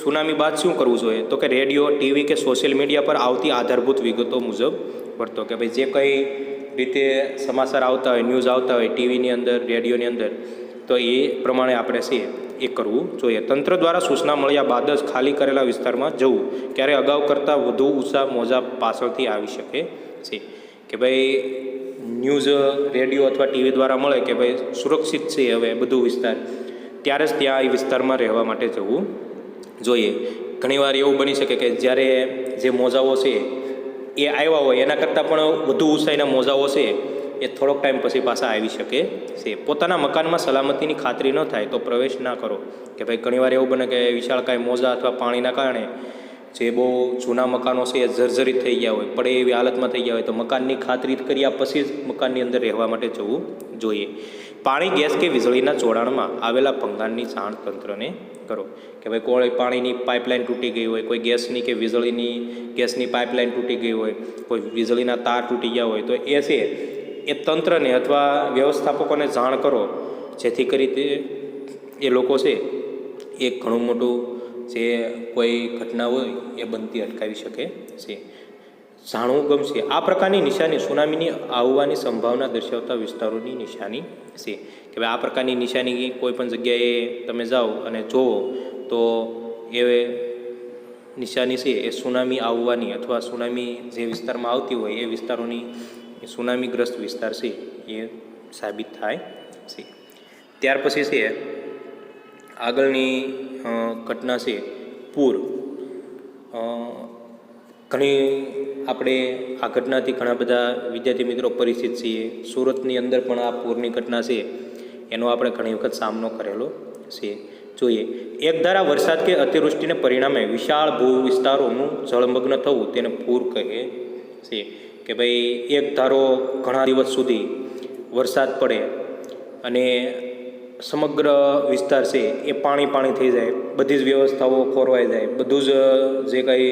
A: સુનામી બાદ શું કરવું જોઈએ? તો કે રેડિયો, ટીવી કે સોશિયલ મીડિયા પર આવતી આધારભૂત વિગતો મુજબ વર્તો. કે ભાઈ જે કંઈ રીતે સમાચાર આવતા હોય, ન્યૂઝ આવતા હોય ટીવીની અંદર, રેડિયોની અંદર, તો એ પ્રમાણે આપણે છે એ કરવું જોઈએ. તંત્ર દ્વારા સૂચના મળ્યા બાદ જ ખાલી કરેલા વિસ્તારમાં જવું. ક્યારે અગાઉ કરતાં વધુ ઊંચા મોજા પાછળથી આવી શકે છે. કે ભાઈ ન્યૂઝ, રેડિયો અથવા ટીવી દ્વારા મળે કે ભાઈ સુરક્ષિત છે હવે બધું વિસ્તાર, ત્યારે જ ત્યાં એ વિસ્તારમાં રહેવા માટે જવું જોઈએ. ઘણીવાર એવું બની શકે કે જ્યારે જે મોજાઓ છે એ આવ્યા હોય એના કરતાં પણ વધુ ઊંચાઈના મોજાઓ છે એ થોડોક ટાઈમ પછી પાછા આવી શકે છે. પોતાના મકાનમાં સલામતીની ખાતરી ન થાય તો પ્રવેશ ના કરો. કે ભાઈ ઘણીવાર એવું બને કે વિશાળકાય મોજા અથવા પાણીના કારણે જે બહુ જૂના મકાનો છે એ જર્જરિત થઈ ગયા હોય, પડે એવી હાલતમાં થઈ ગયા હોય, તો મકાનની ખાતરી કર્યા પછી જ મકાનની અંદર રહેવા માટે જવું જોઈએ. પાણી, ગેસ કે વીજળીના જોડાણમાં આવેલા ભંગાણની જાણ તંત્રને કરો. કે ભાઈ કોઈ પાણીની પાઇપલાઇન તૂટી ગઈ હોય, કોઈ ગેસની કે ગેસની પાઇપલાઇન તૂટી ગઈ હોય, કોઈ વીજળીના તાર તૂટી ગયા હોય, તો એ છે એ તંત્રને અથવા વ્યવસ્થાપકોને જાણ કરો, જેથી કરી તે એ લોકો છે એ ઘણું મોટું જે કોઈ ઘટના હોય એ બનતી અટકાવી શકે છે. જાણવું ગમશે. આ પ્રકારની નિશાની સુનામીની આવવાની સંભાવના દર્શાવતા વિસ્તારોની નિશાની છે. કે ભાઈ આ પ્રકારની નિશાની કોઈ પણ જગ્યાએ તમે જાઓ અને જુઓ તો એ નિશાની છે એ સુનામી આવવાની અથવા સુનામી જે વિસ્તારમાં આવતી હોય એ વિસ્તારોની સુનામીગ્રસ્ત વિસ્તાર છે એ સાબિત થાય છે. ત્યાર પછી છે આગળની ઘટના છે પૂર. ઘણી આપણે આ ઘટનાથી ઘણા બધા વિદ્યાર્થી મિત્રો પરિચિત છીએ. સુરતની અંદર પણ આ પૂરની ઘટના છે એનો આપણે ઘણી વખત સામનો કરેલો છે. જોઈએ, એકધારા વરસાદ કે અતિવૃષ્ટિને પરિણામે વિશાળ ભૂ વિસ્તારોનું જળમગ્ન થવું તેને પૂર કહે છે. કે ભાઈ એક ધારો ઘણા દિવસ સુધી વરસાદ પડે અને સમગ્ર વિસ્તાર છે એ પાણી થઈ જાય, બધી જ વ્યવસ્થાઓ ખોરવાઈ જાય, બધું જ જે કંઈ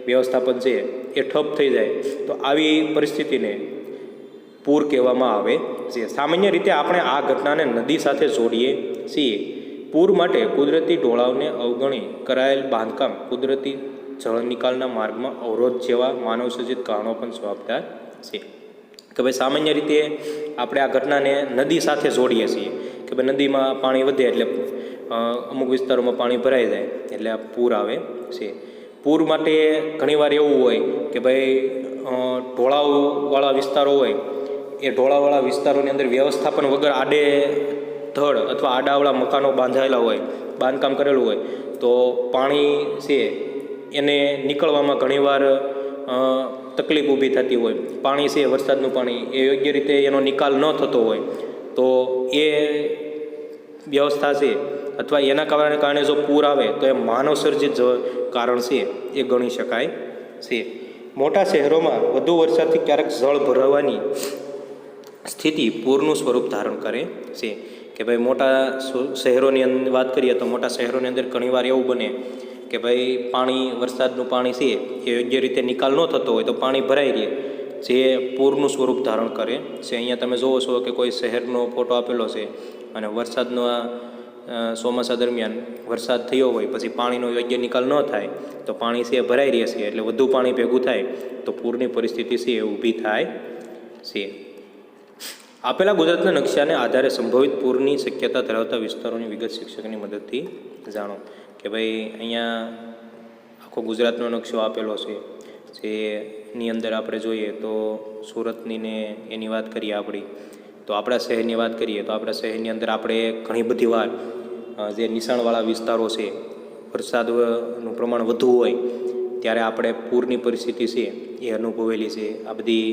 A: વ્યવસ્થાપન છે એ ઠપ થઈ જાય, તો આવી પરિસ્થિતિને પૂર કહેવામાં આવે છે. સામાન્ય રીતે આપણે આ ઘટનાને નદી સાથે જોડીએ છીએ. પૂર માટે કુદરતી ઢોળાવને અવગણી કરાયેલ બાંધકામ, કુદરતી જળ નિકાલના માર્ગમાં અવરોધ જેવા માનવસર્જિત કારણો પણ જવાબદાર છે. કે ભાઈ સામાન્ય રીતે આપણે આ ઘટનાને નદી સાથે જોડીએ છીએ કે ભાઈ નદીમાં પાણી વધે એટલે અમુક વિસ્તારોમાં પાણી ભરાઈ જાય એટલે આ પૂર આવે છે. પૂર માટે ઘણીવાર એવું હોય કે ભાઈ ઢોળાવવાળા વિસ્તારો હોય, એ ઢોળાવવાળા વિસ્તારોની અંદર વ્યવસ્થાપન વગર આડે ધડ અથવા આડાવાળા મકાનો બાંધાયેલા હોય, બાંધકામ કરેલું હોય, તો પાણી છે એને નીકળવામાં ઘણીવાર તકલીફ ઊભી થતી હોય. પાણી છે વરસાદનું પાણી એ યોગ્ય રીતે એનો નિકાલ ન થતો હોય, તો એ વ્યવસ્થા છે અથવા એના કારણે જો પૂર આવે તો એ માનવસર્જિત કારણ છે એ ગણી શકાય છે. મોટા શહેરોમાં વધુ વરસાદથી ક્યારેક જળ ભરાવાની સ્થિતિ પૂરનું સ્વરૂપ ધારણ કરે છે. કે ભાઈ મોટા શહેરોની અંદર વાત કરીએ તો મોટા શહેરોની અંદર ઘણીવાર એવું બને કે ભાઈ પાણી, વરસાદનું પાણી છે એ યોગ્ય રીતે નિકાલ ન થતો હોય તો પાણી ભરાઈ રહે, જે પૂરનું સ્વરૂપ ધારણ કરે છે. અહીંયા તમે જુઓ છો કે કોઈ શહેરનો ફોટો આપેલો છે અને વરસાદનો ચોમાસા દરમિયાન વરસાદ થયો હોય પછી પાણીનો યોગ્ય નિકાલ ન થાય તો પાણી છે એ ભરાઈ રહે છે, એટલે વધુ પાણી ભેગું થાય તો પૂરની પરિસ્થિતિ છે એ ઊભી થાય છે. આપેલા ગુજરાતના નકશાને આધારે સંભવિત પૂરની શક્યતા ધરાવતા વિસ્તારોની વિગત શિક્ષકની મદદથી જાણો. કે ભાઈ અહીંયા આખો ગુજરાતનો નકશો આપેલો છે, જેની અંદર આપણે જોઈએ તો સુરતની ને એની વાત કરીએ આપણી, તો આપણા શહેરની વાત કરીએ તો આપણા શહેરની અંદર આપણે ઘણી બધી વાર જે નીચાણવાળા વિસ્તારો છે, વરસાદનું પ્રમાણ વધુ હોય ત્યારે આપણે પૂરની પરિસ્થિતિ છે એ અનુભવેલી છે. આ બધી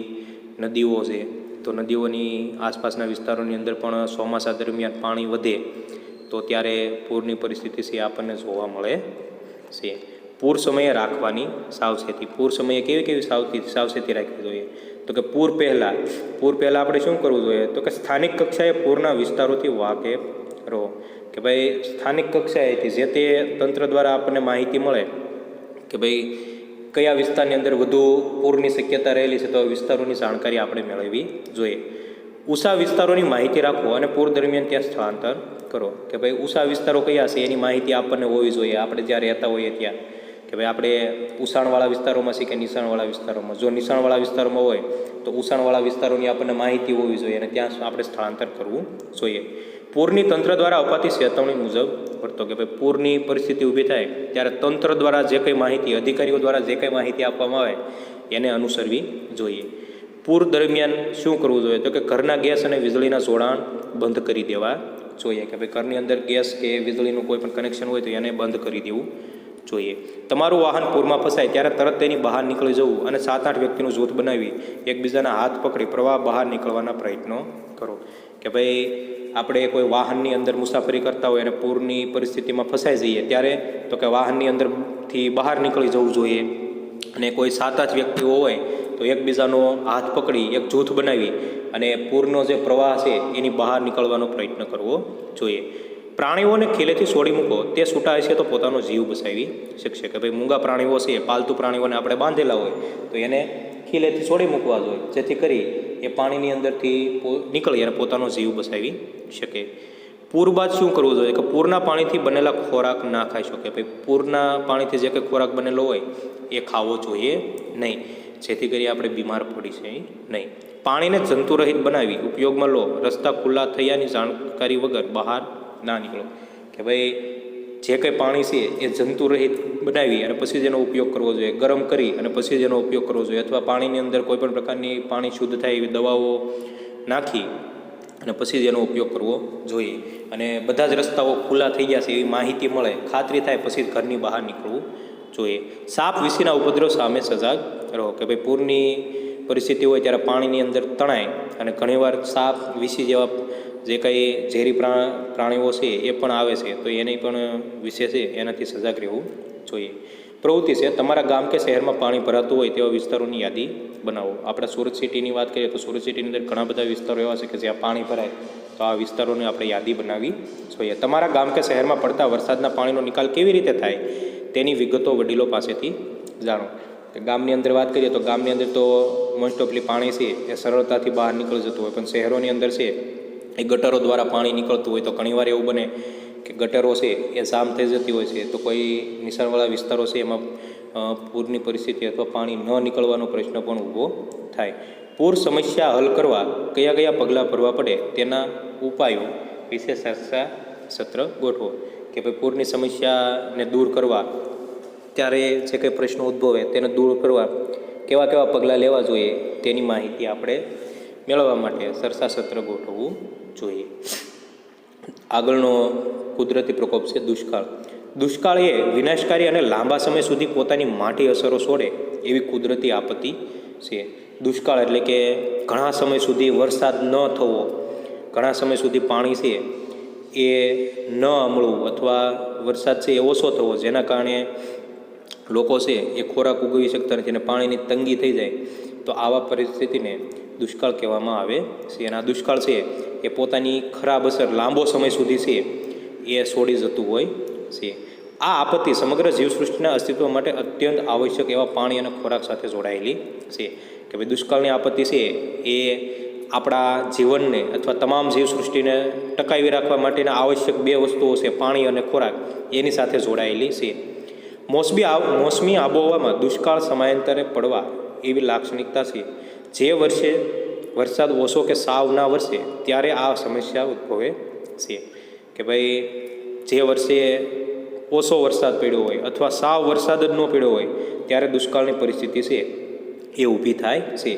A: નદીઓ છે, તો નદીઓની આસપાસના વિસ્તારોની અંદર પણ ચોમાસા દરમિયાન પાણી વધે તો ત્યારે પૂરની પરિસ્થિતિ છે આપણને જોવા મળે છે. પૂર સમયે રાખવાની સાવચેતી. પૂર સમયે કેવી સાવચેતી રાખવી જોઈએ? તો કે પૂર પહેલાં આપણે શું કરવું જોઈએ? તો કે સ્થાનિક કક્ષાએ પૂરના વિસ્તારોથી વાકેફ રહો. કે ભાઈ સ્થાનિક કક્ષાએથી જે તે તંત્ર દ્વારા આપણને માહિતી મળે કે ભાઈ કયા વિસ્તારની અંદર વધુ પૂરની શક્યતા રહેલી છે, તો વિસ્તારોની જાણકારી આપણે મેળવવી જોઈએ. ઊંચા વિસ્તારોની માહિતી રાખો અને પૂર દરમિયાન ત્યાં સ્થળાંતર કરો. કે ભાઈ ઊંચા વિસ્તારો કયા છે એની માહિતી આપણને હોવી જોઈએ આપણે જ્યાં રહેતા હોઈએ ત્યાં. કે ભાઈ આપણે ઉસાણવાળા વિસ્તારોમાં છીએ કે નીચાણવાળા વિસ્તારોમાં. જો નીચાણવાળા વિસ્તારોમાં હોય તો ઉસાણવાળા વિસ્તારોની આપણને માહિતી હોવી જોઈએ અને ત્યાં આપણે સ્થળાંતર કરવું જોઈએ. પૂરની તંત્ર દ્વારા અપાતી ચેતવણી મુજબ વર્તો. કે ભાઈ પૂરની પરિસ્થિતિ ઊભી થાય ત્યારે તંત્ર દ્વારા જે કંઈ માહિતી, અધિકારીઓ દ્વારા જે કંઈ માહિતી આપવામાં આવે એને અનુસરવી જોઈએ. પૂર દરમિયાન શું કરવું જોઈએ? તો કે ઘરના ગેસ અને વીજળીના જોડાણ બંધ કરી દેવા જોઈએ. કે ભાઈ ઘરની અંદર ગેસ કે વીજળીનું કોઈ પણ કનેક્શન હોય તો એને બંધ કરી દેવું જોઈએ. તમારું વાહન પૂરમાં ફસાય ત્યારે તરત તેની બહાર નીકળી જવું અને 7-8 વ્યક્તિનું જૂથ બનાવી એકબીજાના હાથ પકડી પ્રવાહ બહાર નીકળવાના પ્રયત્નો કરો. કે ભાઈ આપણે કોઈ વાહનની અંદર મુસાફરી કરતા હોય અને પૂરની પરિસ્થિતિમાં ફસાઈ જઈએ ત્યારે તો કે વાહનની અંદરથી બહાર નીકળી જવું જોઈએ. અને કોઈ 7-8 વ્યક્તિઓ હોય તો એકબીજાનો હાથ પકડી એક જૂથ બનાવી અને પૂરનો જે પ્રવાહ છે એની બહાર નીકળવાનો પ્રયત્ન કરવો જોઈએ. પ્રાણીઓને ખીલેથી છોડી મૂકો, તે છૂટા હશે તો પોતાનો જીવ બચાવી શકશે. કે ભાઈ મૂંગા પ્રાણીઓ છે, પાલતુ પ્રાણીઓને આપણે બાંધેલા હોય તો એને ખીલેથી છોડી મૂકવા જોઈએ, જેથી કરી એ પાણીની અંદરથી નીકળી અને પોતાનો જીવ બચાવી શકે. પૂર બાદ શું કરવું જોઈએ? કે પૂરના પાણીથી બનેલા ખોરાક ના ખાઈ શકે. ભાઈ પૂરના પાણીથી જે કંઈ ખોરાક બનેલો હોય એ ખાવો જોઈએ નહીં, જેથી કરી આપણે બીમાર પડીએ નહીં. પાણીને જંતુરહિત બનાવી ઉપયોગમાં લો. રસ્તા ખુલ્લા થયાની જાણકારી વગર બહાર ના નીકળો. કે ભાઈ જે કંઈ પાણી છે એ જંતુરહિત બનાવી અને પછી જ એનો ઉપયોગ કરવો જોઈએ. ગરમ કરી અને પછી જ એનો ઉપયોગ કરવો જોઈએ. અથવા પાણીની અંદર કોઈપણ પ્રકારની પાણી શુદ્ધ થાય એવી દવાઓ નાખી અને પછી જ એનો ઉપયોગ કરવો જોઈએ. અને બધા જ રસ્તાઓ ખુલ્લા થઈ ગયા છે એવી માહિતી મળે, ખાતરી થાય પછી જ ઘરની બહાર નીકળવું જોઈએ. સાપ વીસીના ઉપદ્રવ સામે સજાગ રહો. કે ભાઈ પૂરની પરિસ્થિતિ હોય ત્યારે પાણીની અંદર તણાય અને ઘણીવાર સાપ, વીસી જેવા જે કંઈ ઝેરી પ્રાણીઓ છે એ પણ આવે છે, તો એની પણ વિશે છે એનાથી સજાગ રહેવું જોઈએ. પ્રવૃત્તિ છે, તમારા ગામ કે શહેરમાં પાણી ભરાતું હોય તેવા વિસ્તારોની યાદી બનાવો. આપણે સુરત સિટીની વાત કરીએ તો સુરત સિટીની અંદર ઘણા બધા વિસ્તારો એવા છે કે જ્યાં પાણી ભરાય, તો આ વિસ્તારોની આપણે યાદી બનાવવી જોઈએ. તમારા ગામ કે શહેરમાં પડતા વરસાદના પાણીનો નિકાલ કેવી રીતે થાય તેની વિગતો વડીલો પાસેથી જાણો. ગામની અંદર વાત કરીએ તો ગામની અંદર તો મોસ્ટ ઓફલી પાણી છે એ સરળતાથી બહાર નીકળી જતું હોય, પણ શહેરોની અંદર છે એ ગટરો દ્વારા પાણી નીકળતું હોય તો ઘણીવાર એવું બને કે ગટરો છે એ જામ થઈ જતી હોય છે, તો કોઈ નીચાણવાળા વિસ્તારો છે એમાં પૂરની પરિસ્થિતિ અથવા પાણી ન નીકળવાનો પ્રશ્ન પણ ઊભો થાય. પૂર સમસ્યા હલ કરવા કયા કયા પગલાં ભરવા પડે તેના ઉપાયો વિશે ચર્ચા સત્ર ગોઠવો. કે ભાઈ પૂરની સમસ્યાને દૂર કરવા ત્યારે જે કંઈ પ્રશ્નો ઉદ્ભવે તેને દૂર કરવા કેવા કેવા પગલાં લેવા જોઈએ તેની માહિતી આપણે મેળવવા માટે ચર્ચા સત્ર ગોઠવવું જોઈએ. આગળનો કુદરતી પ્રકોપ છે દુષ્કાળ. દુષ્કાળ એ વિનાશકારી અને લાંબા સમય સુધી પોતાની માઠી અસરો છોડે એવી કુદરતી આપત્તિ છે. દુષ્કાળ એટલે કે ઘણા સમય સુધી વરસાદ ન થવો, ઘણા સમય સુધી પાણી છે એ ન મળવું અથવા વરસાદ છે એ ઓછો થવો, જેના કારણે લોકો છે એ ખોરાક ઉગવી શકતા નથી અને પાણીની તંગી થઈ જાય, તો આવા પરિસ્થિતિને દુષ્કાળ કહેવામાં આવે છે. અને આ દુષ્કાળ છે એ પોતાની ખરાબ અસર લાંબો સમય સુધી છે એ છોડી જતું હોય છે. આ આપત્તિ સમગ્ર જીવસૃષ્ટિના અસ્તિત્વ માટે અત્યંત આવશ્યક એવા પાણી અને ખોરાક સાથે જોડાયેલી છે. કે ભાઈ દુષ્કાળની આપત્તિ છે એ આપણા જીવનને અથવા તમામ જીવસૃષ્ટિને ટકાવી રાખવા માટેના આવશ્યક બે વસ્તુઓ છે, પાણી અને ખોરાક, એની સાથે જોડાયેલી છે. મોસમી આબોહવામાં દુષ્કાળ સમયાંતરે પડવા એવી લાક્ષણિકતા છે. જે વર્ષે વરસાદ ઓછો કે સાવ ના વરસે ત્યારે આ સમસ્યા ઉદ્ભવે છે. કે ભાઈ જે વર્ષે ઓછો વરસાદ પડ્યો હોય અથવા સાવ વરસાદ જ ન પડ્યો હોય ત્યારે દુષ્કાળની પરિસ્થિતિ છે એ ઊભી થાય છે.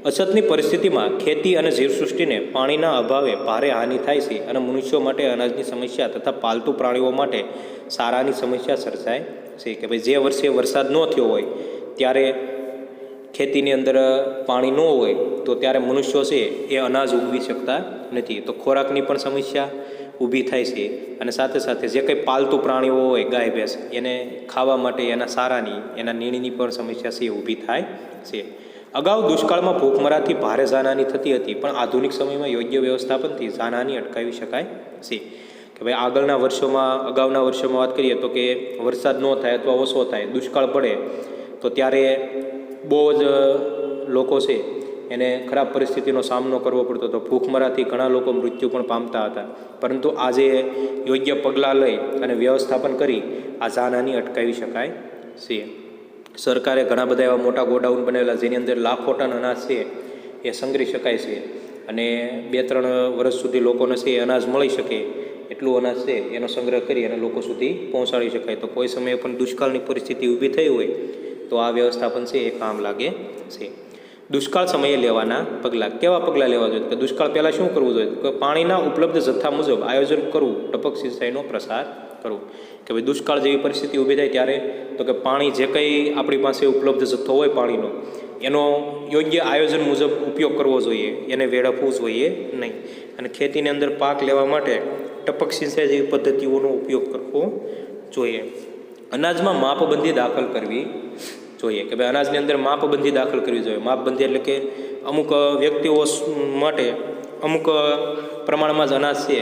A: અછતની પરિસ્થિતિમાં ખેતી અને જીવસૃષ્ટિને પાણીના અભાવે ભારે હાનિ થાય છે અને મનુષ્યો માટે અનાજની સમસ્યા તથા પાલતુ પ્રાણીઓ માટે સારાની સમસ્યા સર્જાય છે. કે ભાઈ જે વર્ષે વરસાદ ન થયો હોય ત્યારે ખેતીની અંદર પાણી ન હોય તો ત્યારે મનુષ્યો છે એ અનાજ ઉગવી શકતા નથી, તો ખોરાકની પણ સમસ્યા ઊભી થાય છે. અને સાથે સાથે જે કંઈ પાલતુ પ્રાણીઓ હોય ગાય ભેંસ એને ખાવા માટે એના સારાની એના નીણની પણ સમસ્યા છે એ ઊભી થાય છે. અગાઉ દુષ્કાળમાં ભૂખમરાથી ભારે જાનહાની થતી હતી, પણ આધુનિક સમયમાં યોગ્ય વ્યવસ્થાપનથી જાનહાની અટકાવી શકાય છે. કે ભાઈ અગાઉના વર્ષોમાં વાત કરીએ તો કે વરસાદ ન થાય અથવા ઓછો થાય, દુષ્કાળ પડે તો ત્યારે બહુ જ લોકો છે એને ખરાબ પરિસ્થિતિનો સામનો કરવો પડતો હતો. ભૂખમરાથી ઘણા લોકો મૃત્યુ પણ પામતા હતા. પરંતુ આજે યોગ્ય પગલાં લઈ અને વ્યવસ્થાપન કરી આ જાનહાની અટકાવી શકાય છે. સરકારે ઘણા બધા એવા મોટા ગોડાઉન બનાવેલા જેની અંદર લાખો ટન અનાજ છે એ સંગ્રહી શકાય છે અને 2-3 વર્ષ સુધી લોકોને છે અનાજ મળી શકે એટલું અનાજ છે એનો સંગ્રહ કરી અને લોકો સુધી પહોંચાડી શકાય. તો કોઈ સમયે પણ દુષ્કાળની પરિસ્થિતિ ઊભી થઈ હોય તો આ વ્યવસ્થાપન છે એ કામ લાગે છે. દુષ્કાળ સમયે લેવાના પગલાં. કેવા પગલાં લેવા જોઈએ? કે દુષ્કાળ પહેલાં શું કરવું જોઈએ? કે પાણીના ઉપલબ્ધ જથ્થા મુજબ આયોજન કરવું, ટપક સિંચાઈનો પ્રસાર કરવો. કે ભાઈ દુષ્કાળ જેવી પરિસ્થિતિ ઊભી થાય ત્યારે તો કે પાણી જે કંઈ આપણી પાસે ઉપલબ્ધ જથ્થો હોય પાણીનો એનો યોગ્ય આયોજન મુજબ ઉપયોગ કરવો જોઈએ, એને વેડફવું જોઈએ નહીં. અને ખેતીની અંદર પાક લેવા માટે ટપક સિંચાઈ જેવી પદ્ધતિઓનો ઉપયોગ કરવો જોઈએ. અનાજમાં માપબંધી દાખલ કરવી જોઈએ. કે ભાઈ અનાજની અંદર માપબંધી દાખલ કરવી જોઈએ. માપબંધી એટલે કે અમુક વ્યક્તિઓ માટે અમુક પ્રમાણમાં જ અનાજ છે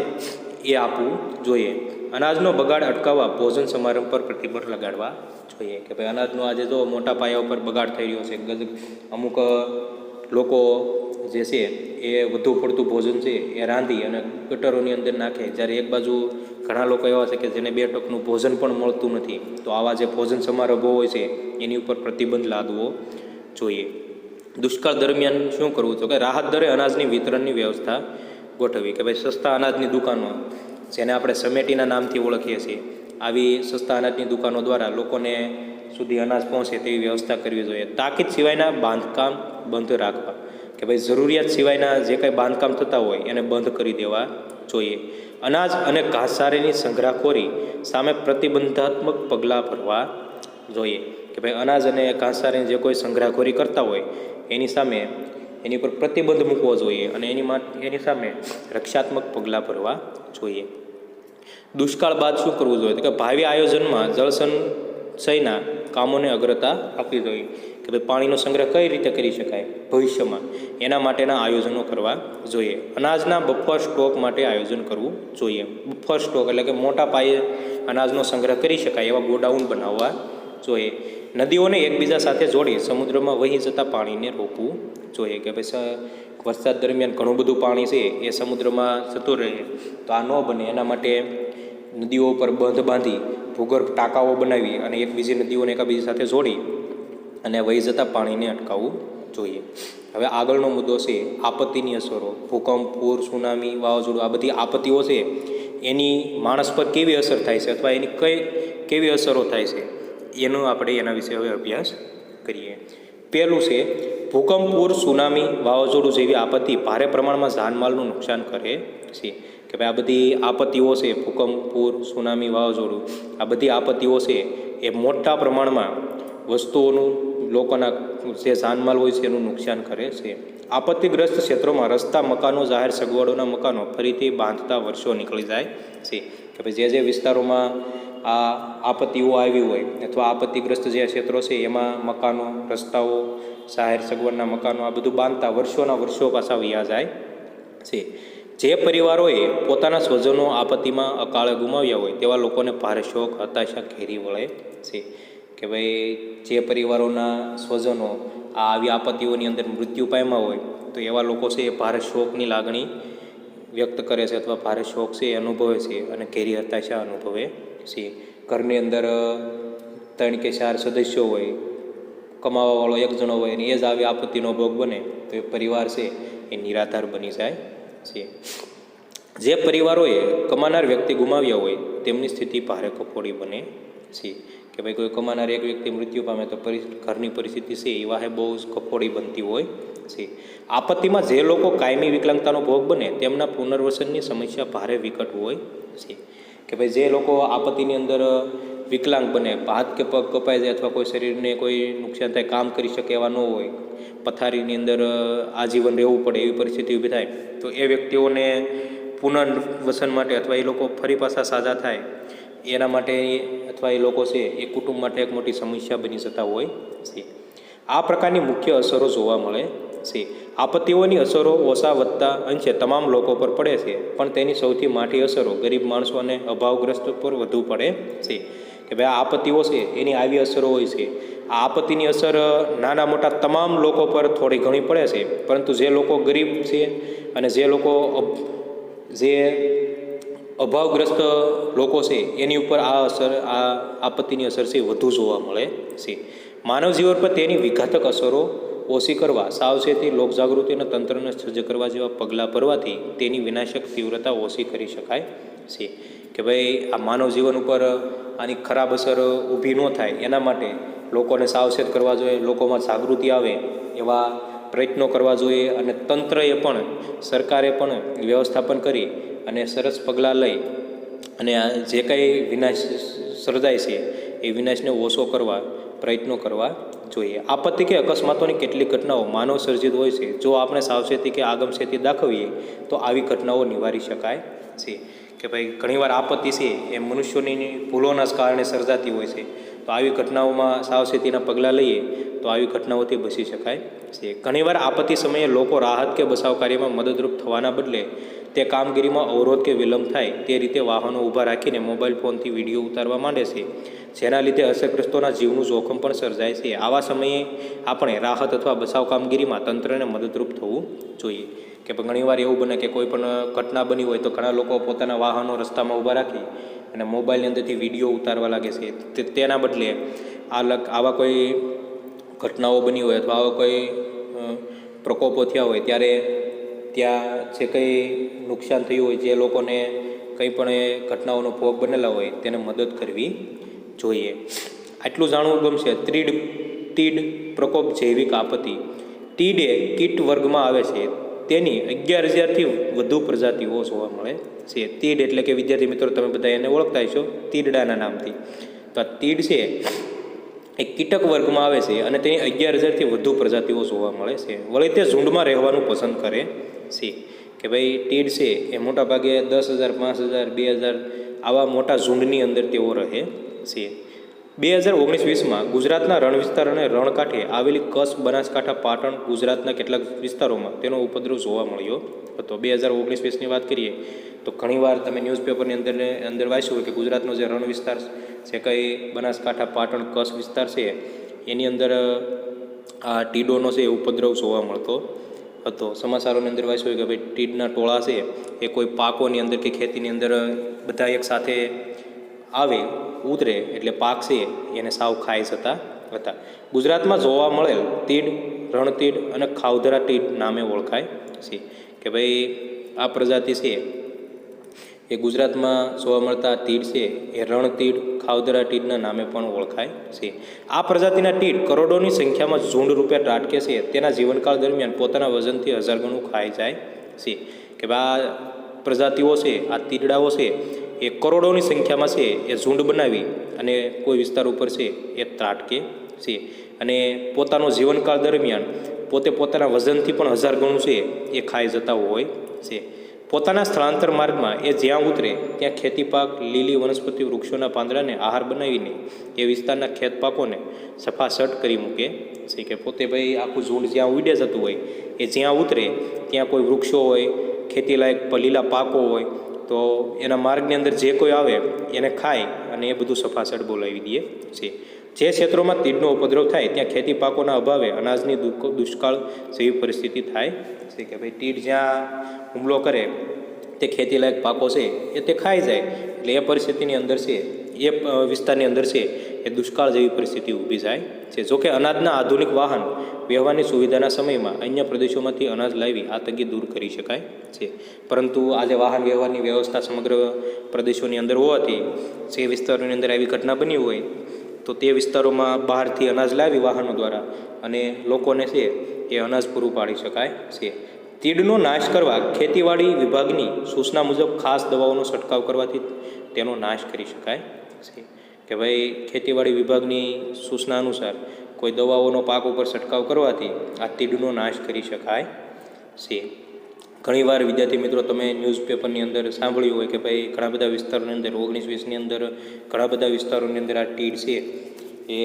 A: એ આપવું જોઈએ. અનાજનો બગાડ અટકાવવા ભોજન સમારંભ પર પ્રતિબંધ લગાડવા જોઈએ. કે ભાઈ અનાજનો આજે જો મોટા પાયા ઉપર બગાડ થઈ રહ્યો છે. અમુક લોકો જે છે એ વધુ પડતું ભોજન છે એ રાંધી અને ગટરોની અંદર નાખે, જ્યારે એક બાજુ ઘણા લોકો એવા છે કે જેને 2 ટકનું ભોજન પણ મળતું નથી. તો આવા જે ભોજન સમારંભો હોય છે એની ઉપર પ્રતિબંધ લાદવો જોઈએ. દુષ્કાળ દરમિયાન શું કરવું? તો કે રાહત દરે અનાજની વિતરણની વ્યવસ્થા ગોઠવવી. કે ભાઈ સસ્તા અનાજની દુકાનો, જેને આપણે સમેટીના નામથી ઓળખીએ છીએ, આવી સસ્તા અનાજની દુકાનો દ્વારા લોકોને સુધી અનાજ પહોંચે તેવી વ્યવસ્થા કરવી જોઈએ. તાકીદ સિવાયના બાંધકામ બંધ રાખવા. કે ભાઈ જરૂરિયાત સિવાયના જે કંઈ બાંધકામ થતા હોય એને બંધ કરી દેવા જોઈએ. અનાજ અને ઘાસચારાની સંગ્રહખોરી સામે પ્રતિબંધાત્મક પગલાં ભરવા જોઈએ. કે ભાઈ અનાજ અને ઘાસચારાની જે કોઈ સંગ્રહખોરી કરતા હોય એની સામે એની પર પ્રતિબંધ મૂકવો જોઈએ અને એની સામે રક્ષાત્મક પગલાં ભરવા જોઈએ. દુષ્કાળ બાદ શું કરવું જોઈએ? તો કે ભાવિ આયોજનમાં જળસંચયના કામોને અગ્રતા આપવી જોઈએ. કે ભાઈ પાણીનો સંગ્રહ કઈ રીતે કરી શકાય ભવિષ્યમાં, એના માટેના આયોજનો કરવા જોઈએ. અનાજના બફર સ્ટોક માટે આયોજન કરવું જોઈએ. બફર સ્ટોક એટલે કે મોટા પાયે અનાજનો સંગ્રહ કરી શકાય એવા ગોડાઉન બનાવવા જોઈએ. નદીઓને એકબીજા સાથે જોડી સમુદ્રમાં વહી જતા પાણીને રોકવું જોઈએ. કે ભાઈ વરસાદ દરમિયાન ઘણું બધું પાણી છે એ સમુદ્રમાં જતું રહે, તો આ ન બને એના માટે નદીઓ પર બંધ બાંધી ભૂગર્ભ ટાંકાઓ બનાવી અને બીજી નદીઓને એકબીજા સાથે જોડી અને વહી જતા પાણીને અટકાવવું જોઈએ. હવે આગળનો મુદ્દો છે આપત્તિની અસરો. ભૂકંપ, પૂર, સુનામી, વાવાઝોડું, આ બધી આપત્તિઓ છે એની માણસ પર કેવી અસર થાય છે અથવા એની કેવી અસરો થાય છે એનો આપણે એના વિશે હવે અભ્યાસ કરીએ. પહેલું છે ભૂકંપ, પૂર, સુનામી, વાવાઝોડું જેવી આપત્તિ ભારે પ્રમાણમાં જાનમાલનું નુકસાન કરે છે. કે ભાઈ આ બધી આપત્તિઓ છે, ભૂકંપ, પૂર, સુનામી, વાવાઝોડું, આ બધી આપત્તિઓ છે એ મોટા પ્રમાણમાં વસ્તુઓનું, લોકોના જે જાનમાલ હોય છે એનું નુકસાન કરે છે. આપત્તિગ્રસ્ત ક્ષેત્રોમાં રસ્તા, મકાનો, જાહેર સગવડોના મકાનો ફરીથી બાંધતા વર્ષો નીકળી જાય છે. કે ભાઈ જે વિસ્તારોમાં આ આપત્તિઓ આવી હોય અથવા આપત્તિગ્રસ્ત જે ક્ષેત્રો છે એમાં મકાનો, રસ્તાઓ, જાહેર સગવડના મકાનો આ બધું બાંધતા વર્ષોના વર્ષો પાછા વયા જાય છે. જે પરિવારોએ પોતાના સ્વજનો આપત્તિમાં અકાળે ગુમાવ્યા હોય તેવા લોકોને ભારે શોક હતાશા ઘેરી વળે છે. કે ભાઈ જે પરિવારોના સ્વજનો આવી આપત્તિઓની અંદર મૃત્યુ પામ્યા હોય તો એવા લોકો છે એ ભારે શોકની લાગણી વ્યક્ત કરે છે અથવા ભારે શોક છે એ અનુભવે છે અને ઘેરી હતાશા અનુભવે છે. ઘરની અંદર 3 કે 4 સદસ્યો હોય, કમાવાવાળો એક જણો હોય અને એ જ આવી આપત્તિનો ભોગ બને તો એ પરિવાર છે એ નિરાધાર બની જાય છે. જે પરિવારોએ કમાનાર વ્યક્તિ ગુમાવ્યા હોય તેમની સ્થિતિ ભારે કફોડી બને છે. કે ભાઈ કોઈ કમાનાર એક વ્યક્તિ મૃત્યુ પામે તો ઘરની પરિસ્થિતિ છે એ વાહે બહુ જ કફોડી બનતી હોય છે. આપત્તિમાં જે લોકો કાયમી વિકલાંગતાનો ભોગ બને તેમના પુનર્વસનની સમસ્યા ભારે વિકટ હોય છે. કે ભાઈ જે લોકો આપત્તિની અંદર વિકલાંગ બને, હાથ કે પગ કપાઈ જાય અથવા કોઈ શરીરને કોઈ નુકસાન થાય, કામ કરી શકે એવા ન હોય, પથારીની અંદર આજીવન રહેવું પડે એવી પરિસ્થિતિ ઊભી થાય તો એ વ્યક્તિઓને પુનર્વસન માટે અથવા એ લોકો ફરી પાછા સાજા થાય એના માટે અથવા એ લોકો છે એ કુટુંબ માટે એક મોટી સમસ્યા બની જતા હોય છે. આ પ્રકારની મુખ્ય અસરો જોવા મળે છે. આપત્તિઓની અસરો ઓછા વધતા અંશે તમામ લોકો પર પડે છે, પણ તેની સૌથી મોટી અસરો ગરીબ માણસો અને અભાવગ્રસ્ત પર વધુ પડે છે. કે ભાઈ આ આપત્તિઓ છે એની આવી અસરો હોય છે. આ આપત્તિની અસર નાના મોટા તમામ લોકો પર થોડી ઘણી પડે છે, પરંતુ જે લોકો ગરીબ છે અને જે લોકો જે અભાવગ્રસ્ત લોકો છે એની ઉપર આ આપત્તિની અસર છે વધુ જોવા મળે છે. માનવ જીવન પર તેની વિઘાતક અસરો ઓછી કરવા સાવચેતી, લોકજાગૃતિ અને તંત્રને સજ્જ કરવા જેવા પગલાં ભરવાથી તેની વિનાશક તીવ્રતા ઓછી કરી શકાય છે. કે ભાઈ આ માનવ જીવન ઉપર આની ખરાબ અસર ઊભી ન થાય એના માટે લોકોને સાવચેત કરવા જોઈએ, લોકોમાં જાગૃતિ આવે એવા પ્રયત્નો કરવા જોઈએ અને તંત્રએ પણ, સરકારે પણ વ્યવસ્થાપન કરી અને સરસ પગલાં લઈ અને જે કંઈ વિનાશ સર્જાય છે એ વિનાશને ઓછો કરવા પ્રયત્નો કરવા જોઈએ. આપત્તિ કે અકસ્માતોની કેટલીક ઘટનાઓ માનવ સર્જિત હોય છે. જો આપણે સાવચેતી કે આગમચેતી દાખવીએ તો આવી ઘટનાઓ નિવારી શકાય છે. કે ભાઈ ઘણીવાર આપત્તિ છે એ મનુષ્યોની ભૂલોના જ કારણે સર્જાતી હોય છે, તો આવી ઘટનાઓમાં સાવચેતીના પગલાં લઈએ તો આવી ઘટનાઓથી બચી શકાય છે. ઘણીવાર આપત્તિ સમયે લોકો રાહત કે બચાવ કાર્યમાં મદદરૂપ થવાના બદલે તે કામગીરીમાં અવરોધ કે વિલંબ થાય તે રીતે વાહનો ઊભા રાખીને મોબાઈલ ફોનથી વિડીયો ઉતારવા માંડે છે, જેના લીધે અસરગ્રસ્તોના જીવનું જોખમ પણ સર્જાય છે. આવા સમયે આપણે રાહત અથવા બચાવ કામગીરીમાં તંત્રને મદદરૂપ થવું જોઈએ. કે ઘણીવાર એવું બને કે કોઈ પણ ઘટના બની હોય તો ઘણા લોકો પોતાના વાહનો રસ્તામાં ઊભા રાખી અને મોબાઈલની અંદરથી વિડીયો ઉતારવા લાગે છે. તેના બદલે આવા કોઈ ઘટનાઓ બની હોય અથવા આવા કોઈ પ્રકોપો થયા હોય ત્યારે ત્યાં જે કંઈ નુકસાન થયું હોય, જે લોકોને કંઈ પણ એ ઘટનાઓનો ભોગ બનેલા હોય તેને મદદ કરવી જોઈએ. આટલું જાણવું ગમશે. તીડ પ્રકોપ જૈવિક આપત્તિ. તીડ એ કીટ વર્ગમાં આવે છે. તેની 11,000થી વધુ પ્રજાતિઓ જોવા મળે છે. તીડ એટલે કે વિદ્યાર્થી મિત્રો તમે બધા એને ઓળખતા હશો તીડડાના નામથી. તો આ તીડ છે એ કીટક વર્ગમાં આવે છે અને તેની 11,000થી વધુ પ્રજાતિઓ જોવા મળે છે. વળી તે ઝુંડમાં રહેવાનું પસંદ કરે છે. કે ભાઈ તીડ છે એ મોટા ભાગે 10,000, 5,000, 2,000 આવા મોટા ઝુંડની અંદર તેઓ રહે છે. 2019-20માં ગુજરાતના રણ વિસ્તાર અને રણકાંઠે આવેલી કચ્છ, બનાસકાંઠા, પાટણ, ગુજરાતના કેટલાક વિસ્તારોમાં તેનો ઉપદ્રવ જોવા મળ્યો હતો. 2019-20ની વાત કરીએ તો ઘણીવાર તમે ન્યૂઝપેપરની અંદર વાંચ્યું હોય કે ગુજરાતનો જે રણ વિસ્તાર છે, કંઈ બનાસકાંઠા, પાટણ, કચ્છ વિસ્તાર છે એની અંદર આ તીડોનો છે એ ઉપદ્રવ જોવા મળતો હતો. સમાચારોની અંદર વાંચ્યું હોય કે ભાઈ તીડના ટોળા છે એ કોઈ પાકોની અંદર કે ખેતીની અંદર બધા એક સાથે આવે, ઉતરે એટલે પાક છે એને સાવ ખાઈ જતા હતા. ગુજરાતમાં જોવા મળેલ તીડ રણતીડ અને ખાવધરા તીડ નામે ઓળખાય છે. કે ભાઈ આ પ્રજાતિ છે એ ગુજરાતમાં જોવા મળતા તીડ છે એ રણતીડ, ખાવધરા તીડના નામે પણ ઓળખાય છે. આ પ્રજાતિના તીડ કરોડોની સંખ્યામાં ઝુંડ રૂપે ત્રાટકે છે. તેના જીવનકાળ દરમિયાન પોતાના વજનથી 1000 ગણું ખાઈ જાય છે. કે ભાઈ આ પ્રજાતિઓ છે, આ તીડડાઓ છે એ કરોડોની સંખ્યામાં છે એ ઝુંડ બનાવી અને કોઈ વિસ્તાર ઉપર છે એ ત્રાટકે છે અને પોતાનો જીવનકાળ દરમિયાન પોતાના વજનથી પણ 1000 ગણું છે એ ખાઈ જતા હોય છે. પોતાના સ્થળાંતર માર્ગમાં એ જ્યાં ઉતરે ત્યાં ખેતી પાક, લીલી વનસ્પતિ, વૃક્ષોના પાંદડાને આહાર બનાવીને એ વિસ્તારના ખેત પાકોને સફાસટ કરી મૂકે છે. કે પોતે ભાઈ આખું ઝુંડ જ્યાં ઉડે જતું હોય એ જ્યાં ઉતરે ત્યાં કોઈ વૃક્ષો હોય, ખેતીલાયક લીલા પાકો હોય તો એના માર્ગની અંદર જે કોઈ આવે એને ખાય અને એ બધું સફાસડ બોલાવી દે છે. જે ક્ષેત્રોમાં તીડનો ઉપદ્રવ થાય ત્યાં ખેતી પાકોના અભાવે અનાજની દુષ્કાળ જેવી પરિસ્થિતિ થાય છે કે ભાઈ તીડ જ્યાં હુમલો કરે તે ખેતીલાયક પાકો છે એ તે ખાઈ જાય એટલે એ પરિસ્થિતિની અંદર છે એ વિસ્તારની અંદર છે એ દુષ્કાળ જેવી પરિસ્થિતિ ઊભી જાય છે. જોકે અનાજના આધુનિક વાહન વ્યવહારની સુવિધાના સમયમાં અન્ય પ્રદેશોમાંથી અનાજ લાવી આ તંગી દૂર કરી શકાય છે, પરંતુ આજે વાહન વ્યવહારની વ્યવસ્થા સમગ્ર પ્રદેશોની અંદર હોવાથી જે વિસ્તારોની અંદર આવી ઘટના બની હોય તો તે વિસ્તારોમાં બહારથી અનાજ લાવી વાહનો દ્વારા અને લોકોને છે એ અનાજ પૂરું પાડી શકાય છે. તીડનો નાશ કરવા ખેતીવાડી વિભાગની સૂચના મુજબ ખાસ દવાઓનો છંટકાવ કરવાથી તેનો નાશ કરી શકાય છે કે ભાઈ ખેતીવાડી વિભાગની સૂચના અનુસાર કોઈ દવાઓનો પાક ઉપર છંટકાવ કરવાથી આ તીડનો નાશ કરી શકાય છે. ઘણીવાર વિદ્યાર્થી મિત્રો તમે ન્યૂઝપેપરની અંદર સાંભળ્યું હોય કે ભાઈ ઘણા બધા વિસ્તારોની અંદર 19-20ની અંદર ઘણા બધા વિસ્તારોની અંદર આ તીડ છે એ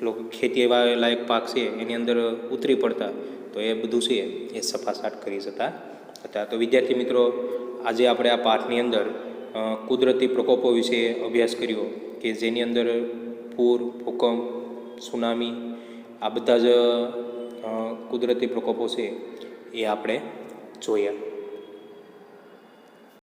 A: લોકો ખેતી લાયક પાક છે એની અંદર ઉતરી પડતા તો એ બધું છે એ સફાસાટ કરી જતા હતા. તો વિદ્યાર્થી મિત્રો આજે આપણે આ પાઠની અંદર કુદરતી પ્રકોપો વિશે અભ્યાસ કર્યો કે જેની અંદર પૂર, ભૂકંપ, સુનામી આ બધા જ કુદરતી પ્રકોપો છે એ આપણે જોયા.